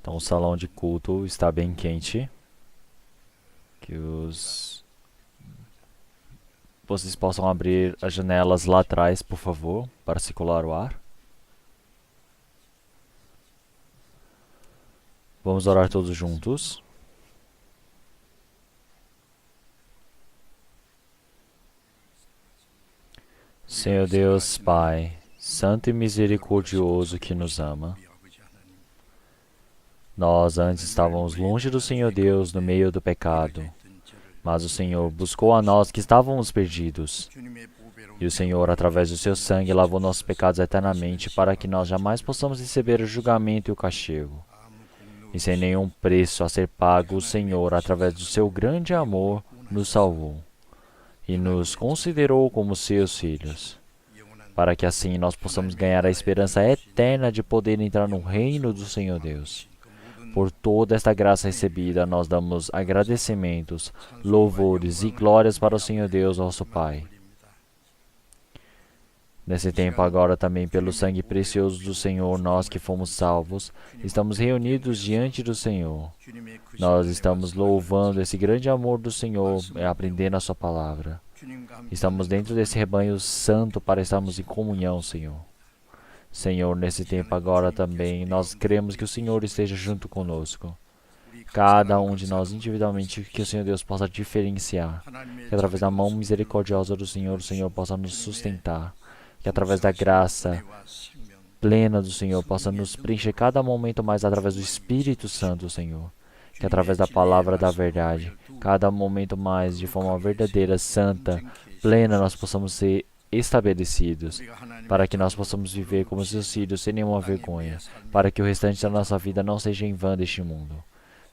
Então o salão de culto está bem quente. Vocês possam abrir as janelas lá atrás, por favor, para circular o ar. Vamos orar todos juntos. Senhor Deus, Pai, santo e misericordioso que nos ama, nós antes estávamos longe do Senhor Deus no meio do pecado, mas o Senhor buscou a nós que estávamos perdidos. E o Senhor, através do seu sangue, lavou nossos pecados eternamente para que nós jamais possamos receber o julgamento e o castigo. E sem nenhum preço a ser pago, o Senhor, através do seu grande amor, nos salvou e nos considerou como seus filhos, para que assim nós possamos ganhar a esperança eterna de poder entrar no reino do Senhor Deus. Por toda esta graça recebida, nós damos agradecimentos, louvores e glórias para o Senhor Deus, nosso Pai. Nesse tempo agora também, pelo sangue precioso do Senhor, nós que fomos salvos, estamos reunidos diante do Senhor. Nós estamos louvando esse grande amor do Senhor e aprendendo a sua palavra. Estamos dentro desse rebanho santo para estarmos em comunhão, Senhor. Senhor, nesse tempo agora também, nós cremos que o Senhor esteja junto conosco. Cada um de nós individualmente, que o Senhor Deus possa diferenciar. Que através da mão misericordiosa do Senhor, o Senhor possa nos sustentar. Que através da graça plena do Senhor possa nos preencher cada momento mais através do Espírito Santo, Senhor. Que através da palavra da verdade, cada momento mais de forma verdadeira, santa, plena, nós possamos ser estabelecidos, para que nós possamos viver como seus filhos sem nenhuma vergonha, para que o restante da nossa vida não seja em vão deste mundo.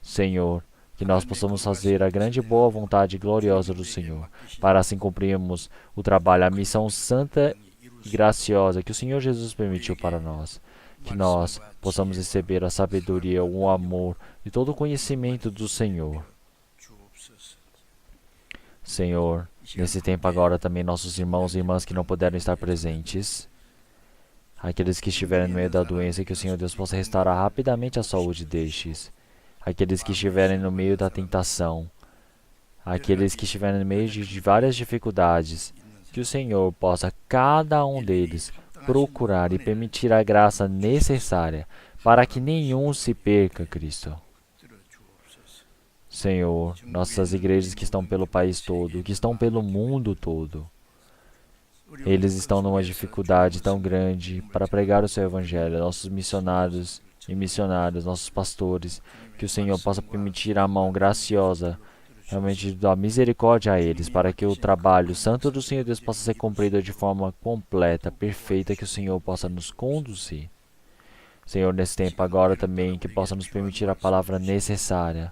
Senhor, que nós possamos fazer a grande e boa vontade gloriosa do Senhor, para assim cumprirmos o trabalho, a missão santa e graciosa que o Senhor Jesus permitiu para nós. Que nós possamos receber a sabedoria, o amor e todo o conhecimento do Senhor. Senhor, nesse tempo agora também nossos irmãos e irmãs que não puderam estar presentes, aqueles que estiverem no meio da doença, que o Senhor Deus possa restaurar rapidamente a saúde destes. Aqueles que estiverem no meio da tentação, aqueles que estiverem no meio de várias dificuldades, que o Senhor possa, cada um deles, procurar e permitir a graça necessária para que nenhum se perca, Cristo. Senhor, nossas igrejas que estão pelo país todo, que estão pelo mundo todo, eles estão numa dificuldade tão grande para pregar o seu evangelho. Nossos missionários e missionárias, nossos pastores, que o Senhor possa permitir a mão graciosa, realmente dar misericórdia a eles, para que o trabalho santo do Senhor Deus possa ser cumprido de forma completa, perfeita, que o Senhor possa nos conduzir. Senhor, nesse tempo agora também, que possa nos permitir a palavra necessária,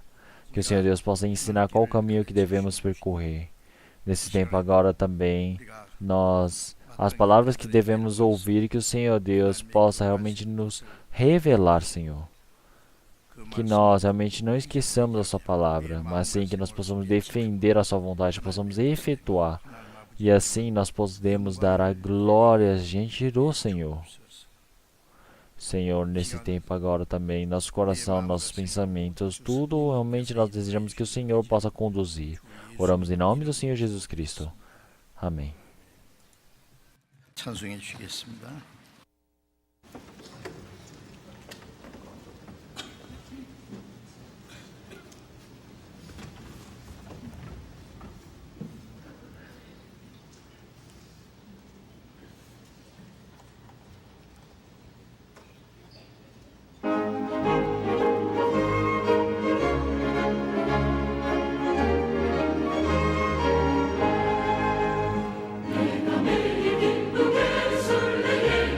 que o Senhor Deus possa ensinar qual o caminho que devemos percorrer. Nesse tempo agora também, as palavras que devemos ouvir, que o Senhor Deus possa realmente nos revelar, Senhor. Que nós realmente não esqueçamos a sua palavra, mas sim que nós possamos defender a sua vontade, possamos efetuar. E assim nós podemos dar a glória diante do Senhor. Senhor, nesse tempo agora também, nosso coração, nossos pensamentos, tudo realmente nós desejamos que o Senhor possa conduzir. Oramos em nome do Senhor Jesus Cristo. Amém. 찬송해 주시겠습니다. 내가 매일 기쁘게 설레게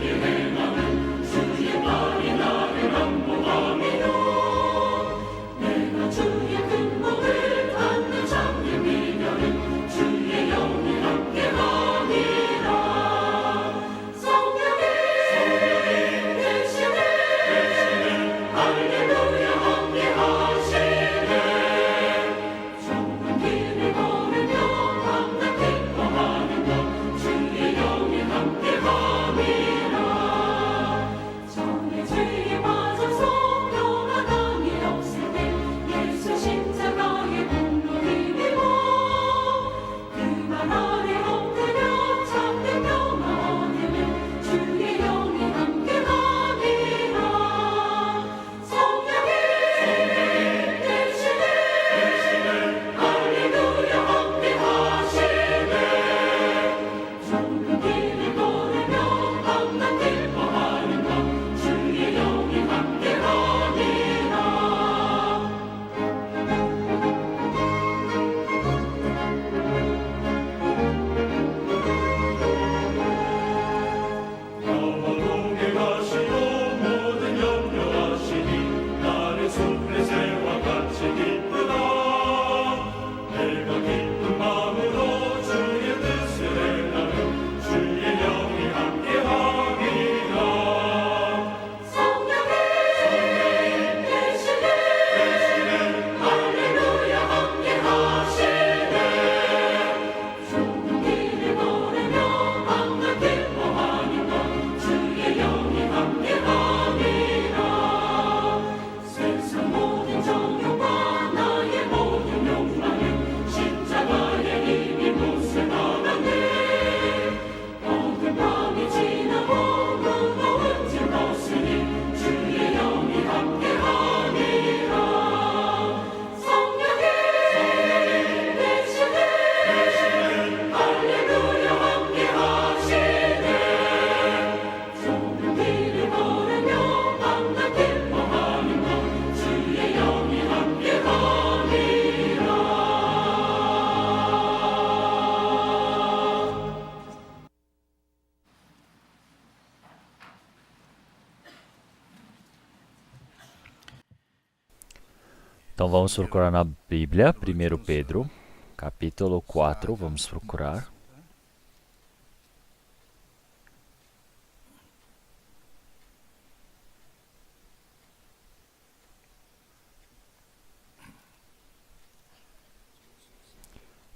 Então vamos procurar na Bíblia, 1 Pedro, capítulo 4, vamos procurar.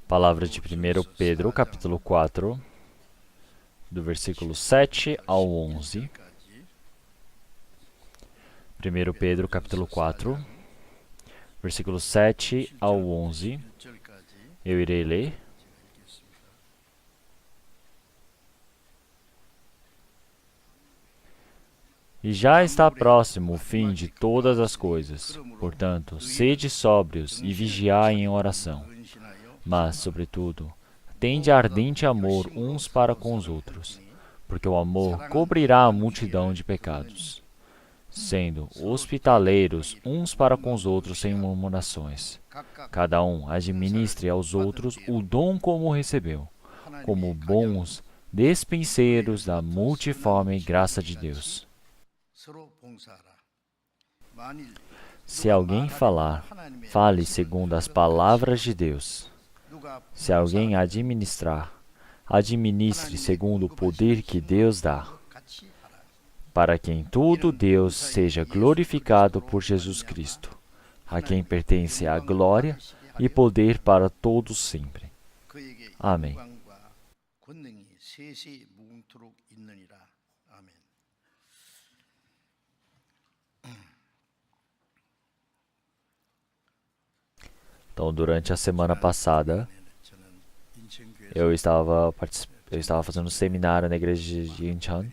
Palavra de 1 Pedro, capítulo 4, do versículo 7 ao 11. 1 Pedro, capítulo 4, versículo 7 ao 11. Eu irei ler. E já está próximo o fim de todas as coisas. Portanto, sede sóbrios e vigiai em oração. Mas, sobretudo, tende ardente amor uns para com os outros, porque o amor cobrirá a multidão de pecados, sendo hospitaleiros uns para com os outros sem murmurações. Cada um administre aos outros o dom como recebeu, como bons despenseiros da multiforme graça de Deus. Se alguém falar, fale segundo as palavras de Deus. Se alguém administrar, administre segundo o poder que Deus dá, para que em tudo Deus seja glorificado por Jesus Cristo, a quem pertence a glória e poder para todos sempre. Amém. Então, durante a semana passada, eu estava fazendo um seminário na igreja de Incheon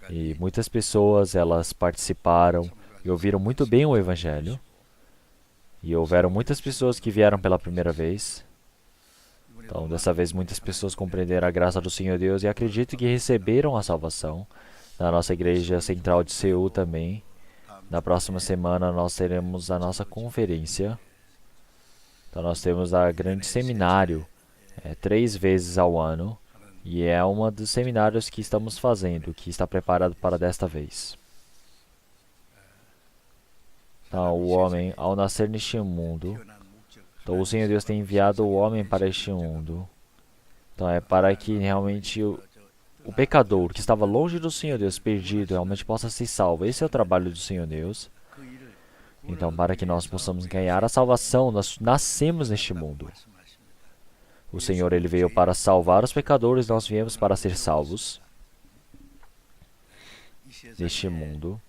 e muitas pessoas elas participaram e ouviram muito bem o Evangelho. E houveram muitas pessoas que vieram pela primeira vez. Então, dessa vez, muitas pessoas compreenderam a graça do Senhor Deus e acredito que receberam a salvação. Na nossa igreja central de Seul também. Na próxima semana, nós teremos a nossa conferência. Então, nós temos a grande seminário 3 vezes ao ano. E é um dos seminários que estamos fazendo, que está preparado para desta vez. Então, o homem, ao nascer neste mundo, então o Senhor Deus tem enviado o homem para este mundo. Então, é para que realmente o pecador que estava longe do Senhor Deus, perdido, realmente possa ser salvo. Esse é o trabalho do Senhor Deus. Então, para que nós possamos ganhar a salvação, nós nascemos neste mundo. O Senhor, Ele veio para salvar os pecadores, nós viemos para ser salvos. Neste mundo,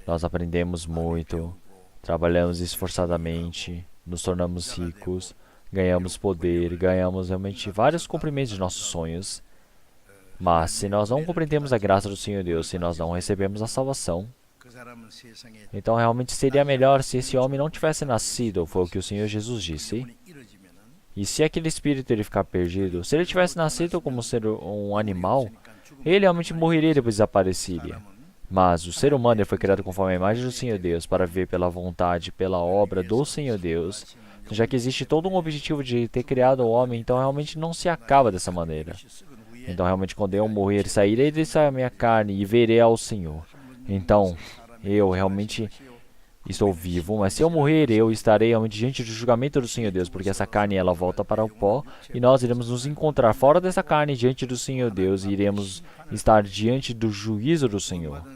nós aprendemos muito, trabalhamos esforçadamente, nos tornamos ricos, ganhamos poder, ganhamos realmente vários cumprimentos de nossos sonhos. Mas, se nós não compreendemos a graça do Senhor Deus, se nós não recebemos a salvação, então realmente seria melhor se esse homem não tivesse nascido, foi o que o Senhor Jesus disse. E se aquele espírito ele ficar perdido, se ele tivesse nascido como ser um animal, ele realmente morreria e depois desapareceria. Mas o ser humano ele foi criado conforme a imagem do Senhor Deus, para viver pela vontade, pela obra do Senhor Deus. Já que existe todo um objetivo de ter criado o homem, então realmente não se acaba dessa maneira. Então realmente quando eu morrer, sairei dessa minha carne e verei ao Senhor. Então, eu realmente estou vivo, mas se eu morrer, eu estarei realmente diante do julgamento do Senhor Deus, porque essa carne ela volta para o pó, e nós iremos nos encontrar fora dessa carne diante do Senhor Deus, e iremos estar diante do juízo do Senhor.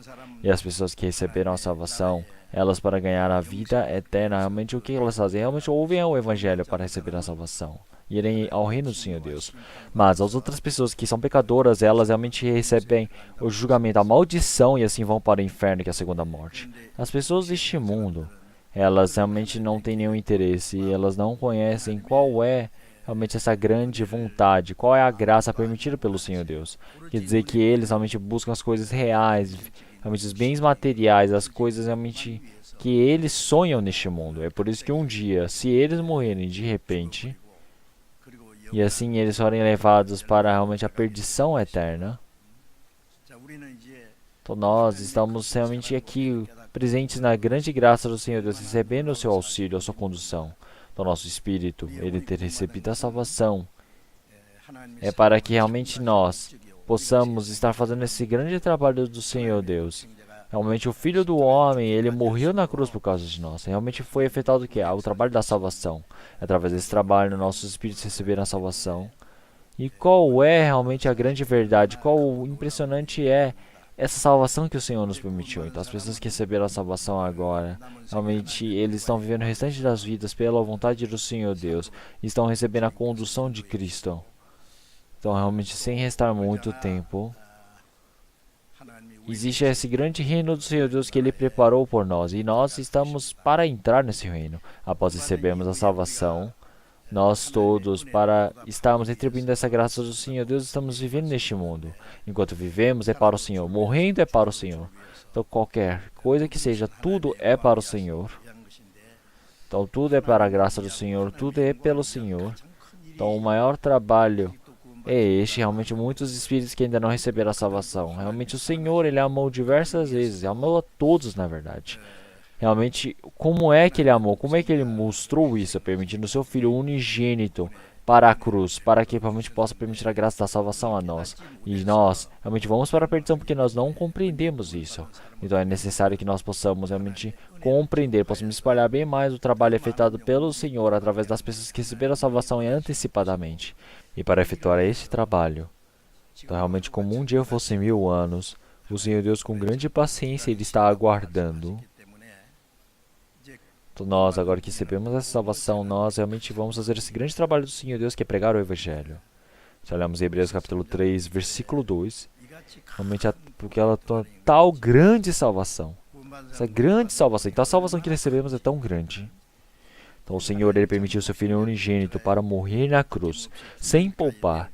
E as pessoas que receberam a salvação, elas para ganhar a vida eterna, realmente o que elas fazem? Realmente ouvem o Evangelho para receber a salvação. E irem ao reino do Senhor Deus. Mas as outras pessoas que são pecadoras, elas realmente recebem o julgamento, a maldição, e assim vão para o inferno, que é a segunda morte. As pessoas deste mundo, elas realmente não têm nenhum interesse, elas não conhecem qual é realmente essa grande vontade, qual é a graça permitida pelo Senhor Deus. Quer dizer que eles realmente buscam as coisas reais, realmente os bens materiais, as coisas realmente que eles sonham neste mundo. É por isso que um dia, se eles morrerem de repente, e assim eles forem levados para realmente a perdição eterna, então nós estamos realmente aqui presentes na grande graça do Senhor Deus, recebendo o seu auxílio, a sua condução. Então nosso espírito, ele ter recebido a salvação, é para que realmente nós possamos estar fazendo esse grande trabalho do Senhor Deus, Realmente o Filho do Homem, ele morreu na cruz por causa de nós. Realmente foi efetuado o quê? O trabalho da salvação. Através desse trabalho, nossos espíritos receberam a salvação. E qual é realmente a grande verdade? Qual o impressionante é essa salvação que o Senhor nos permitiu? Então, as pessoas que receberam a salvação agora, realmente eles estão vivendo o restante das vidas pela vontade do Senhor Deus. E estão recebendo a condução de Cristo. Então, realmente, sem restar muito tempo, existe esse grande reino do Senhor Deus que Ele preparou por nós. E nós estamos para entrar nesse reino. Após recebermos a salvação, nós todos, para estarmos retribuindo essa graça do Senhor Deus, estamos vivendo neste mundo. Enquanto vivemos, é para o Senhor. Morrendo, é para o Senhor. Então, qualquer coisa que seja, tudo é para o Senhor. Então, tudo é para a graça do Senhor. Tudo é pelo Senhor. Então, o maior trabalho é este. Realmente, muitos espíritos que ainda não receberam a salvação. Realmente, o Senhor, Ele amou diversas vezes. Amou a todos, na verdade. Realmente, como é que Ele amou? Como é que Ele mostrou isso? Permitindo o seu Filho unigênito para a cruz, para que realmente possa permitir a graça da salvação a nós. E nós realmente vamos para a perdição porque nós não compreendemos isso. Então é necessário que nós possamos realmente compreender, possamos espalhar bem mais o trabalho efetuado pelo Senhor através das pessoas que receberam a salvação antecipadamente. E para efetuar esse trabalho, então realmente como um dia fosse 1000 anos, o Senhor Deus com grande paciência Ele está aguardando. Então nós, agora que recebemos essa salvação, nós realmente vamos fazer esse grande trabalho do Senhor Deus, que é pregar o Evangelho. Se olharmos em Hebreus capítulo 3, versículo 2, realmente porque ela tem tal grande salvação. Essa grande salvação. Então a salvação que recebemos é tão grande. Então o Senhor, Ele permitiu seu Filho unigênito para morrer na cruz, sem poupar,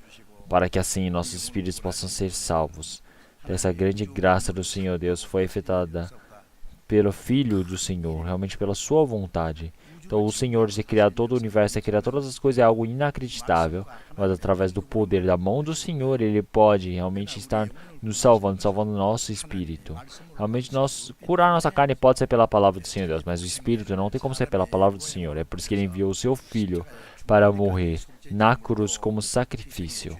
para que assim nossos espíritos possam ser salvos. Então, essa grande graça do Senhor Deus foi efetuada pelo Filho do Senhor, realmente pela sua vontade. Então o Senhor ter criado todo o universo, ter criado todas as coisas é algo inacreditável, mas através do poder da mão do Senhor, Ele pode realmente estar nos salvando, salvando o nosso espírito. Realmente curar nossa carne pode ser pela palavra do Senhor Deus, mas o espírito não tem como ser pela palavra do Senhor. É por isso que Ele enviou o seu Filho para morrer na cruz como sacrifício.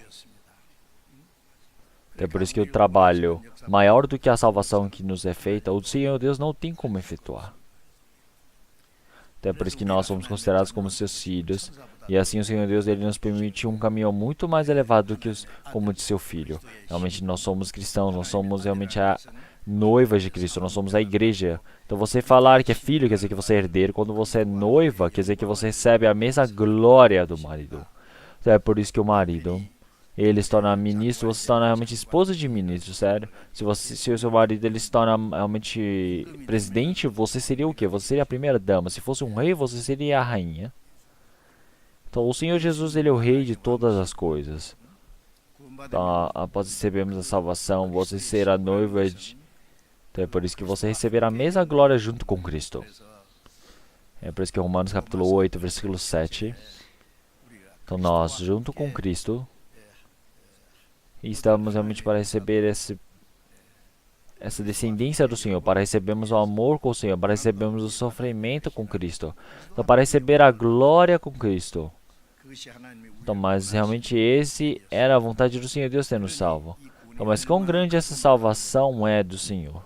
É por isso que o trabalho maior do que a salvação que nos é feita, o Senhor Deus não tem como efetuar. É por isso que nós somos considerados como seus filhos. E assim o Senhor Deus, Ele nos permite um caminho muito mais elevado do que como de seu Filho. Realmente nós somos cristãos, nós somos realmente a noiva de Cristo, nós somos a igreja. Então você falar que é filho quer dizer que você é herdeiro. Quando você é noiva, quer dizer que você recebe a mesma glória do marido. Então é por isso que o marido, ele se torna ministro, você se torna realmente esposa de ministro, sério. Se o seu marido ele se torna realmente presidente, você seria o quê? Você seria a primeira dama. Se fosse um rei, você seria a rainha. Então o Senhor Jesus, Ele é o rei de todas as coisas. Então após recebermos a salvação, você será noiva de... Então é por isso que você receberá a mesma glória junto com Cristo. É por isso que Romanos capítulo 8, versículo 7. Então nós, junto com Cristo, e estamos realmente para receber essa descendência do Senhor, para recebermos o amor com o Senhor, para recebermos o sofrimento com Cristo, então, para receber a glória com Cristo. Então, mas realmente esse era a vontade do Senhor Deus ter nos salvo. Então, mas quão grande essa salvação é do Senhor.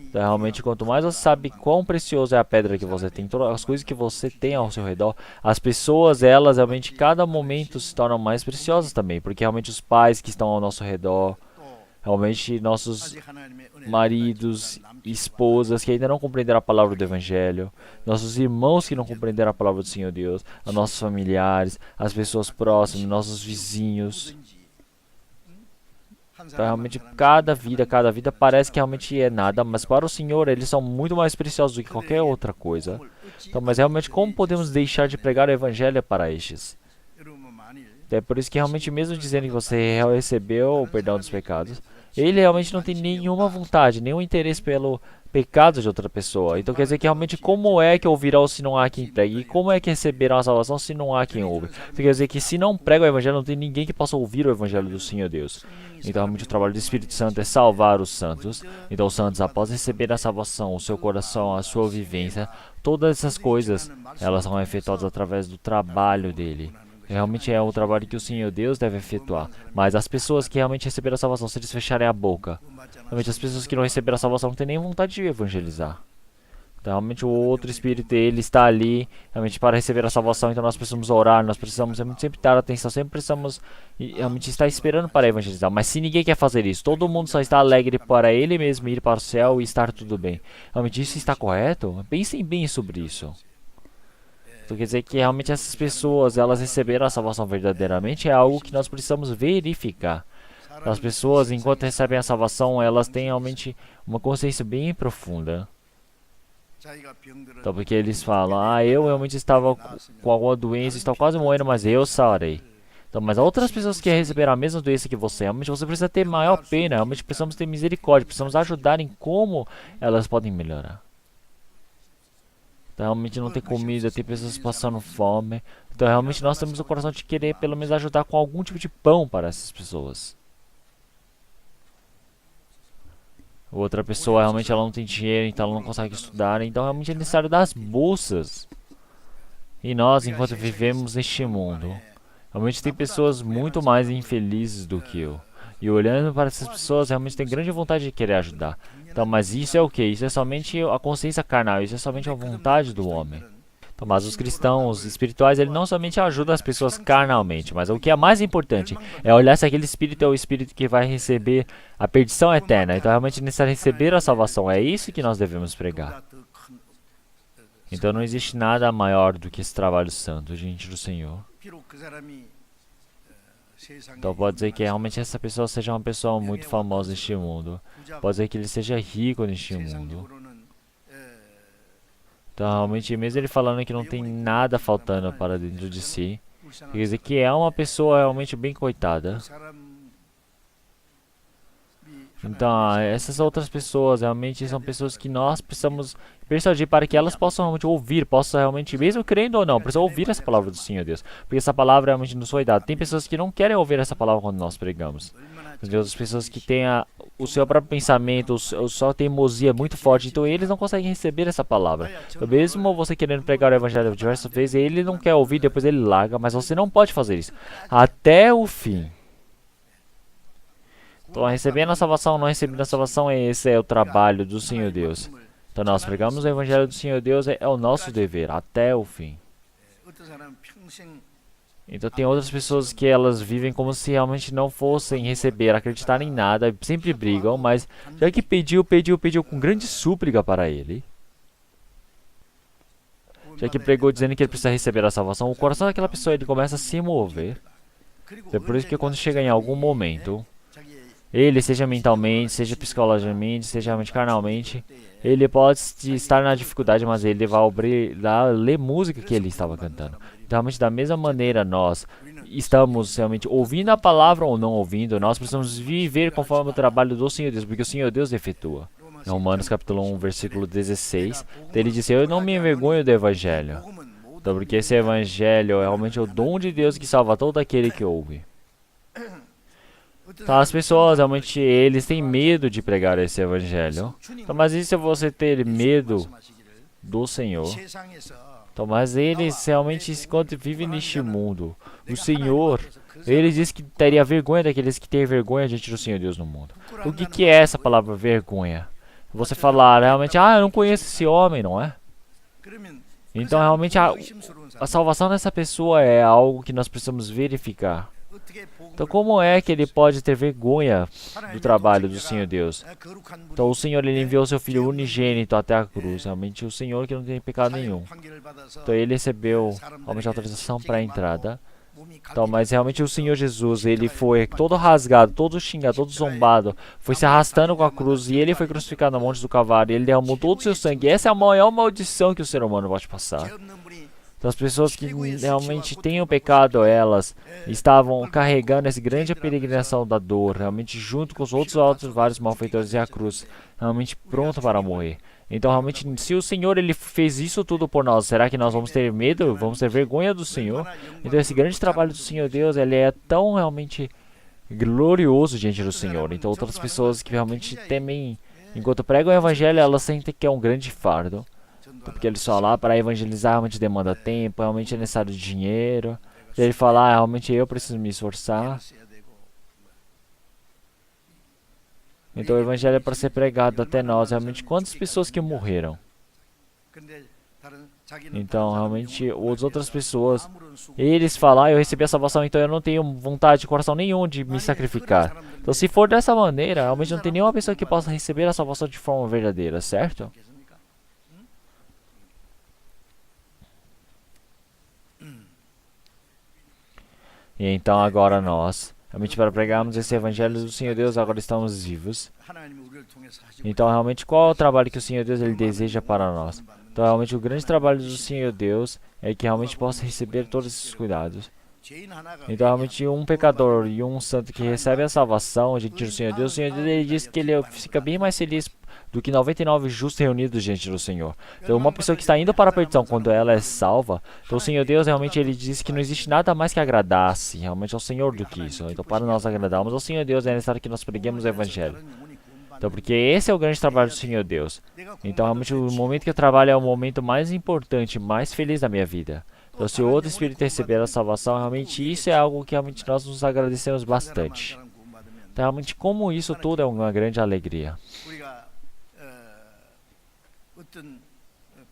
Então, realmente, quanto mais você sabe quão precioso é a pedra que você tem, todas as coisas que você tem ao seu redor, as pessoas, elas realmente, cada momento se tornam mais preciosas também, porque realmente os pais que estão ao nosso redor, realmente nossos maridos, esposas que ainda não compreenderam a palavra do Evangelho, nossos irmãos que não compreenderam a palavra do Senhor Deus, os nossos familiares, as pessoas próximas, nossos vizinhos. Então, realmente, cada vida parece que realmente é nada, mas para o Senhor, eles são muito mais preciosos do que qualquer outra coisa. Então, mas realmente, como podemos deixar de pregar o Evangelho para estes? É por isso que realmente, mesmo dizendo que você recebeu o perdão dos pecados, ele realmente não tem nenhuma vontade, nenhum interesse pelo pecado de outra pessoa. Então quer dizer que realmente como é que ouvirão se não há quem pregue? E como é que receberão a salvação se não há quem ouve? Então quer dizer que se não prega o Evangelho, não tem ninguém que possa ouvir o Evangelho do Senhor Deus. Então realmente o trabalho do Espírito Santo é salvar os santos. Então os santos, após receber a salvação, o seu coração, a sua vivência, todas essas coisas, elas são efetuadas através do trabalho dele. Realmente é o trabalho que o Senhor Deus deve efetuar. Mas as pessoas que realmente receberam a salvação, se eles fecharem a boca, realmente as pessoas que não receberam a salvação não têm nem vontade de evangelizar. Então, realmente o outro espírito, ele está ali, realmente para receber a salvação, então nós precisamos orar, nós precisamos realmente sempre dar atenção, sempre precisamos realmente estar esperando para evangelizar. Mas se ninguém quer fazer isso, todo mundo só está alegre para ele mesmo ir para o céu e estar tudo bem. Realmente isso está correto? Pensem bem sobre isso. Então quer dizer que realmente essas pessoas, elas receberam a salvação verdadeiramente, é algo que nós precisamos verificar. As pessoas, enquanto recebem a salvação, elas têm realmente uma consciência bem profunda. Então porque eles falam, eu realmente estava com alguma doença, estou quase morrendo, mas eu sarei. Então, mas outras pessoas que receberam a mesma doença que você, realmente você precisa ter maior pena, realmente precisamos ter misericórdia, precisamos ajudar em como elas podem melhorar. Então, realmente não tem comida, tem pessoas passando fome. Então realmente nós temos o coração de querer pelo menos ajudar com algum tipo de pão para essas pessoas. Outra pessoa realmente ela não tem dinheiro, então ela não consegue estudar, então realmente é necessário das bolsas. E nós, enquanto vivemos neste mundo, realmente tem pessoas muito mais infelizes do que eu. E olhando para essas pessoas, realmente tem grande vontade de querer ajudar. Então, mas isso é o que? Isso é somente a consciência carnal, isso é somente a vontade do homem. Então, mas os cristãos espirituais, ele não somente ajuda as pessoas carnalmente, mas o que é mais importante é olhar se aquele espírito é o espírito que vai receber a perdição eterna. Então, realmente é necessário receber a salvação. É isso que nós devemos pregar. Então, não existe nada maior do que esse trabalho santo diante do Senhor. Então, pode ser que realmente essa pessoa seja uma pessoa muito famosa neste mundo. Pode ser que ele seja rico neste mundo. Então, realmente, mesmo ele falando que não tem nada faltando para dentro de si, quer dizer que é uma pessoa realmente bem coitada. Então, essas outras pessoas realmente são pessoas que nós precisamos persuadir para que elas possam realmente ouvir, possam realmente, mesmo crendo ou não, precisam ouvir essa palavra do Senhor Deus. Porque essa palavra realmente nos foi dada. Tem pessoas que não querem ouvir essa palavra quando nós pregamos. Tem outras pessoas que têm o seu próprio pensamento, a sua teimosia muito forte, então eles não conseguem receber essa palavra. Então, mesmo você querendo pregar o evangelho diversas vezes, ele não quer ouvir, depois ele larga, mas você não pode fazer isso. Até o fim. Então, recebendo a salvação, não recebendo a salvação, esse é o trabalho do Senhor Deus. Então, nós pregamos o evangelho do Senhor Deus, é o nosso dever, até o fim. Então, tem outras pessoas que elas vivem como se realmente não fossem receber, acreditar em nada, sempre brigam, mas já que pediu com grande súplica para ele, já que pregou dizendo que ele precisa receber a salvação, o coração daquela pessoa ele começa a se mover. É por isso que quando chega em algum momento, ele, seja mentalmente, seja psicologicamente, seja realmente carnalmente, ele pode estar na dificuldade, mas ele vai ler música que ele estava cantando. Então, realmente, da mesma maneira, nós estamos realmente ouvindo a palavra ou não ouvindo, nós precisamos viver conforme o trabalho do Senhor Deus, porque o Senhor Deus efetua. Em Romanos capítulo 1, versículo 16, ele disse, eu não me envergonho do Evangelho. Então, porque esse Evangelho é realmente o dom de Deus que salva todo aquele que ouve. Então, as pessoas, realmente, eles têm medo de pregar esse evangelho. Então, mas e se você ter medo do Senhor? Então, mas eles realmente, quando vivem neste mundo, o Senhor, ele diz que teria vergonha daqueles que têm vergonha diante do Senhor Deus no mundo. O que é essa palavra vergonha? Você falar realmente, eu não conheço esse homem, não é? Então, realmente, a salvação dessa pessoa é algo que nós precisamos verificar. Então, como é que ele pode ter vergonha do trabalho do Senhor Deus? Então, o Senhor ele enviou seu Filho unigênito até a cruz. Realmente, o Senhor que não tem pecado nenhum. Então, ele recebeu realmente autorização para a entrada. Então, mas realmente o Senhor Jesus, ele foi todo rasgado, todo xingado, todo zombado. Foi se arrastando com a cruz e ele foi crucificado no monte do Calvário. Ele derramou todo o seu sangue. Essa é a maior maldição que o ser humano pode passar. Então, as pessoas que realmente têm o pecado, elas estavam carregando essa grande peregrinação da dor, realmente junto com os outros vários malfeitores e a cruz, realmente pronto para morrer. Então, realmente, se o Senhor ele fez isso tudo por nós, será que nós vamos ter medo? Vamos ter vergonha do Senhor? Então, esse grande trabalho do Senhor Deus, ele é tão realmente glorioso diante do Senhor. Então, outras pessoas que realmente temem, enquanto pregam o Evangelho, elas sentem que é um grande fardo. Porque eles só lá para evangelizar realmente demanda tempo, realmente é necessário dinheiro. Ele fala, realmente eu preciso me esforçar. Então o evangelho é para ser pregado até nós. Realmente, quantas pessoas que morreram? Então, realmente, as outras pessoas, eles falam, eu recebi a salvação, então eu não tenho vontade de coração nenhum de me sacrificar. Então, se for dessa maneira, realmente não tem nenhuma pessoa que possa receber a salvação de forma verdadeira, certo? E então agora nós, realmente para pregarmos esse evangelho do Senhor Deus, agora estamos vivos. Então realmente qual é o trabalho que o Senhor Deus ele deseja para nós? Então realmente o grande trabalho do Senhor Deus é que realmente possa receber todos esses cuidados. Então realmente um pecador e um santo que recebe a salvação diante do Senhor Deus ele diz que ele fica bem mais feliz do que 99 justos reunidos diante do Senhor. Então uma pessoa que está indo para a perdição quando ela é salva, então o Senhor Deus realmente ele diz que não existe nada mais que agradasse realmente ao Senhor do que isso. Então para nós agradarmos ao Senhor Deus é necessário que nós preguemos o Evangelho. Então porque esse é o grande trabalho do Senhor Deus. Então realmente o momento que eu trabalho é o momento mais importante, mais feliz da minha vida. Então se o outro espírito receber a salvação, realmente isso é algo que realmente nós nos agradecemos bastante. Então realmente como isso tudo é uma grande alegria.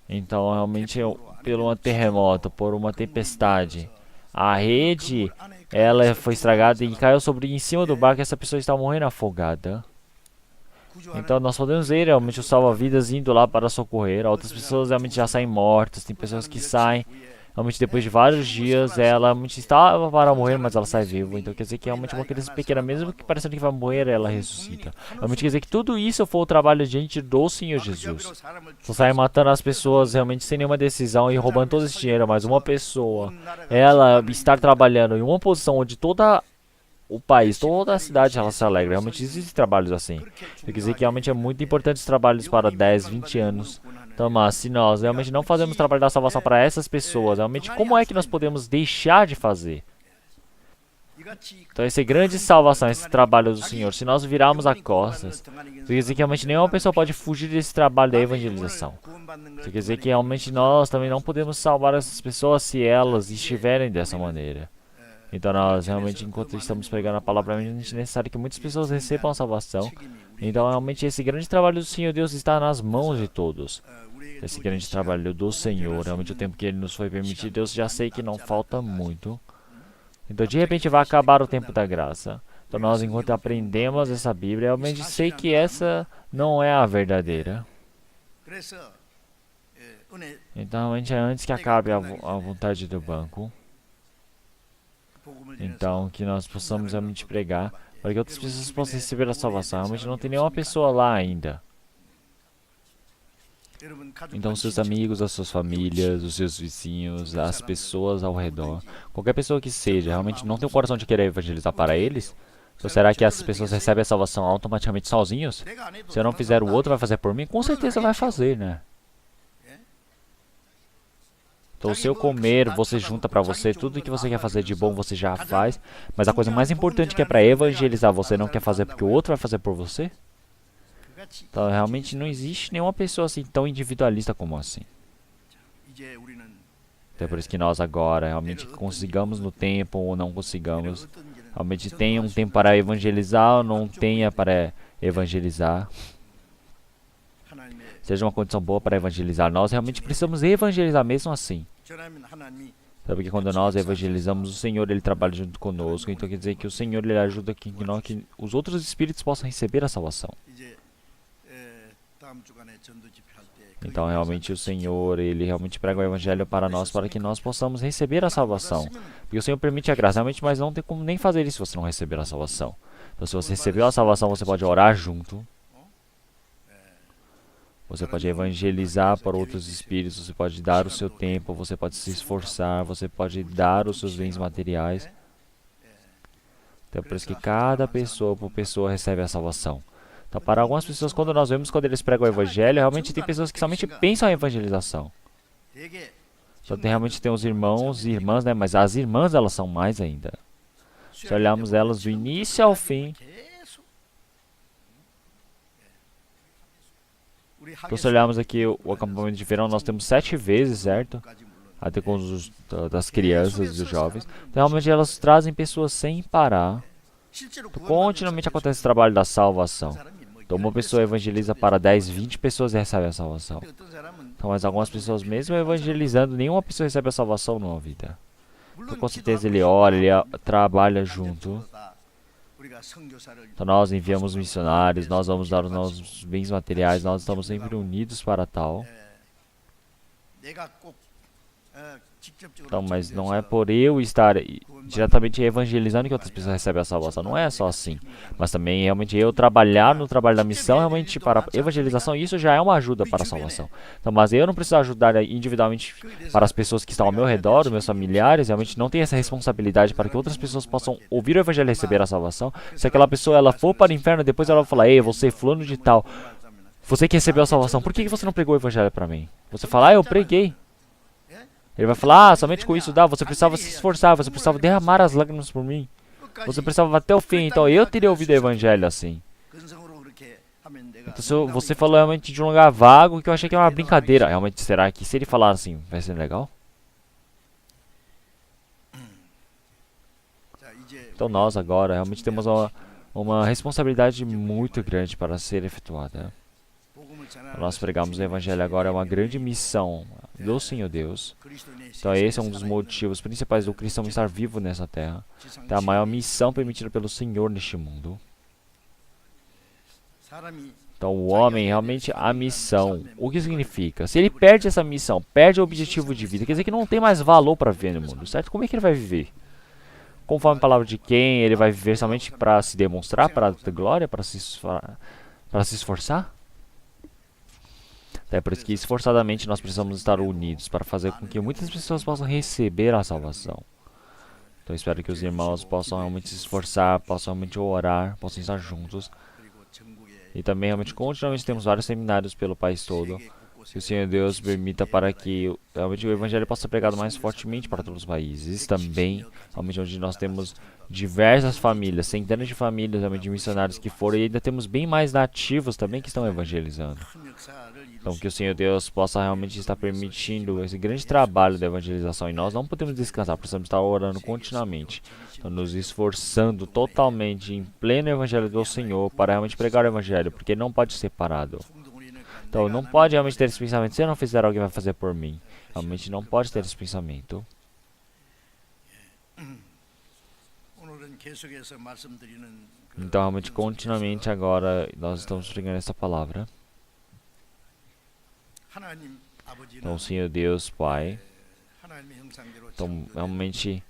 Então realmente pelo um terremoto, por uma tempestade, a rede ela foi estragada e caiu sobre em cima do barco e essa pessoa está morrendo afogada. Então nós podemos ver realmente os salva-vidas indo lá para socorrer. Outras pessoas realmente já saem mortas. Tem pessoas que saem realmente depois de vários dias. Ela realmente estava para morrer, mas ela sai viva. Então quer dizer que realmente uma criança pequena, mesmo que parecendo que vai morrer, ela ressuscita. Realmente quer dizer que tudo isso foi o trabalho diante do Senhor Jesus. Só sai matando as pessoas realmente sem nenhuma decisão e roubando todo esse dinheiro. Mas uma pessoa, ela estar trabalhando em uma posição onde toda o país, toda a cidade ela se alegra. Realmente existem trabalhos assim. Quer dizer que realmente é muito importante os trabalhos para 10, 20 anos. Então, mas se nós realmente não fazemos trabalho da salvação para essas pessoas, realmente como é que nós podemos deixar de fazer? Então, essa grande salvação, esse trabalho do Senhor, se nós virarmos as costas, quer dizer que realmente nenhuma pessoa pode fugir desse trabalho da evangelização. Quer dizer que realmente nós também não podemos salvar essas pessoas se elas estiverem dessa maneira. Então nós realmente, enquanto estamos pregando a palavra, é necessário que muitas pessoas recebam a salvação. Então realmente esse grande trabalho do Senhor Deus está nas mãos de todos. Esse grande trabalho do Senhor, realmente o tempo que Ele nos foi permitido, eu já sei que não falta muito. Então de repente vai acabar o tempo da graça. Então nós, enquanto aprendemos essa Bíblia, realmente sei que essa não é a verdadeira. Então realmente é antes que acabe a vontade do banco. Então, que nós possamos realmente pregar para que outras pessoas possam receber a salvação. Realmente não tem nenhuma pessoa lá ainda. Então, seus amigos, as suas famílias, os seus vizinhos, as pessoas ao redor, qualquer pessoa que seja, realmente não tem o coração de querer evangelizar para eles? Então, será que essas pessoas recebem a salvação automaticamente sozinhos? Se eu não fizer, o outro vai fazer por mim? Com certeza vai fazer, né? Então, o seu comer, você junta para você, tudo que você quer fazer de bom você já faz, mas a coisa mais importante que é para evangelizar você não quer fazer porque o outro vai fazer por você? Então, realmente não existe nenhuma pessoa assim tão individualista como assim. Então, é por isso que nós agora realmente consigamos no tempo ou não consigamos, realmente tenha um tempo para evangelizar ou não tenha para evangelizar. Seja uma condição boa para evangelizar. Nós realmente precisamos evangelizar mesmo assim. Sabe que quando nós evangelizamos, o Senhor ele trabalha junto conosco. Então quer dizer que o Senhor ele ajuda que os outros espíritos possam receber a salvação. Então realmente o Senhor ele realmente prega o Evangelho para nós para que nós possamos receber a salvação. Porque o Senhor permite a graça, realmente, mas não tem como nem fazer isso se você não receber a salvação. Então se você recebeu a salvação, você pode orar junto. Você pode evangelizar para outros espíritos, você pode dar o seu tempo, você pode se esforçar, você pode dar os seus bens materiais. Então, por isso que cada pessoa por pessoa recebe a salvação. Então, para algumas pessoas, quando nós vemos quando eles pregam o evangelho, realmente tem pessoas que somente pensam em evangelização. Então, realmente tem os irmãos e irmãs, né? Mas as irmãs, elas são mais ainda. Se olharmos elas do início ao fim, então, se olharmos aqui o acampamento de verão, nós temos 7 vezes, certo? até com das crianças, dos jovens. Então, realmente elas trazem pessoas sem parar. Então, continuamente acontece o trabalho da salvação. Então uma pessoa evangeliza para 10, 20 pessoas e recebe a salvação. Então, mas algumas pessoas mesmo evangelizando, nenhuma pessoa recebe a salvação numa vida. Então com certeza ele ora, ele trabalha junto. Então nós enviamos missionários, nós vamos dar os nossos bens materiais, nós estamos sempre unidos para tal. Então, mas não é por eu estar diretamente evangelizando que outras pessoas recebem a salvação. Não é só assim. Mas também realmente eu trabalhar no trabalho da missão realmente para a evangelização. Isso já é uma ajuda para a salvação. Então, mas eu não preciso ajudar individualmente para as pessoas que estão ao meu redor, os meus familiares. Realmente não tenho essa responsabilidade para que outras pessoas possam ouvir o evangelho e receber a salvação. Se aquela pessoa ela for para o inferno, depois ela vai falar: ei, você fulano de tal, você que recebeu a salvação, por que você não pregou o evangelho para mim? Você fala: eu preguei. Ele vai falar: somente com isso dá, você precisava se esforçar, você precisava derramar as lágrimas por mim. Você precisava até o fim, então eu teria ouvido o evangelho assim. Então você falou realmente de um lugar vago que eu achei que era uma brincadeira. Realmente, será que se ele falar assim, vai ser legal? Então nós agora realmente temos uma responsabilidade muito grande para ser efetuada. Nós pregamos o evangelho agora, é uma grande missão do Senhor Deus. Então esse é um dos motivos principais do cristão estar vivo nessa terra. Então a maior missão permitida pelo Senhor neste mundo. Então o homem realmente a missão, o que significa? Se ele perde essa missão, perde o objetivo de vida, quer dizer que não tem mais valor para viver no mundo, certo? Como é que ele vai viver? Conforme a palavra de quem? Ele vai viver somente para se demonstrar, para ter glória, para se esforçar? É por isso que esforçadamente nós precisamos estar unidos para fazer com que muitas pessoas possam receber a salvação. Então espero que os irmãos possam realmente se esforçar, possam realmente orar, possam estar juntos. E também realmente continuamente temos vários seminários pelo país todo. Que o Senhor Deus permita para que realmente o evangelho possa ser pregado mais fortemente para todos os países. Também, realmente onde nós temos diversas famílias, centenas de famílias realmente de missionários que foram, e ainda temos bem mais nativos também que estão evangelizando. Então que o Senhor Deus possa realmente estar permitindo esse grande trabalho de evangelização. E nós não podemos descansar, precisamos estar orando continuamente. Então nos esforçando totalmente em pleno evangelho do Senhor para realmente pregar o evangelho, porque ele não pode ser parado. Então não pode realmente ter esse pensamento: se eu não fizer, alguém vai fazer por mim. Realmente não pode ter esse pensamento. Então realmente continuamente agora nós estamos pregando essa palavra. Então Senhor Deus Pai, então realmente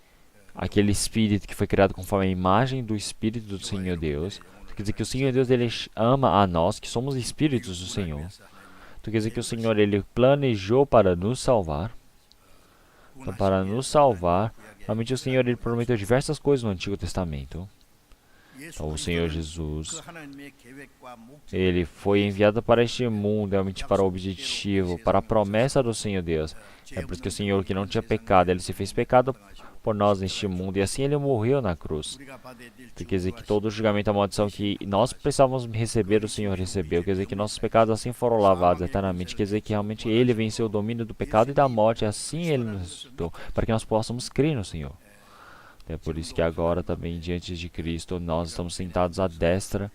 aquele Espírito que foi criado conforme a imagem do Espírito do Senhor Deus, quer dizer que o Senhor Deus ele ama a nós que somos espíritos do Senhor. Então quer dizer que o Senhor ele planejou para nos salvar. Então para nos salvar, realmente o Senhor ele prometeu diversas coisas no Antigo Testamento. Então o Senhor Jesus, ele foi enviado para este mundo, realmente para o objetivo, para a promessa do Senhor Deus. É por isso que o Senhor que não tinha pecado, ele se fez pecado por nós neste mundo, e assim ele morreu na cruz. Então, quer dizer que todo o julgamento e a maldição que nós precisávamos receber, o Senhor recebeu. Quer dizer que nossos pecados assim foram lavados eternamente. Quer dizer que realmente ele venceu o domínio do pecado e da morte, assim ele nos ressuscitou, para que nós possamos crer no Senhor. É por isso que agora também diante de Cristo nós estamos sentados à destra.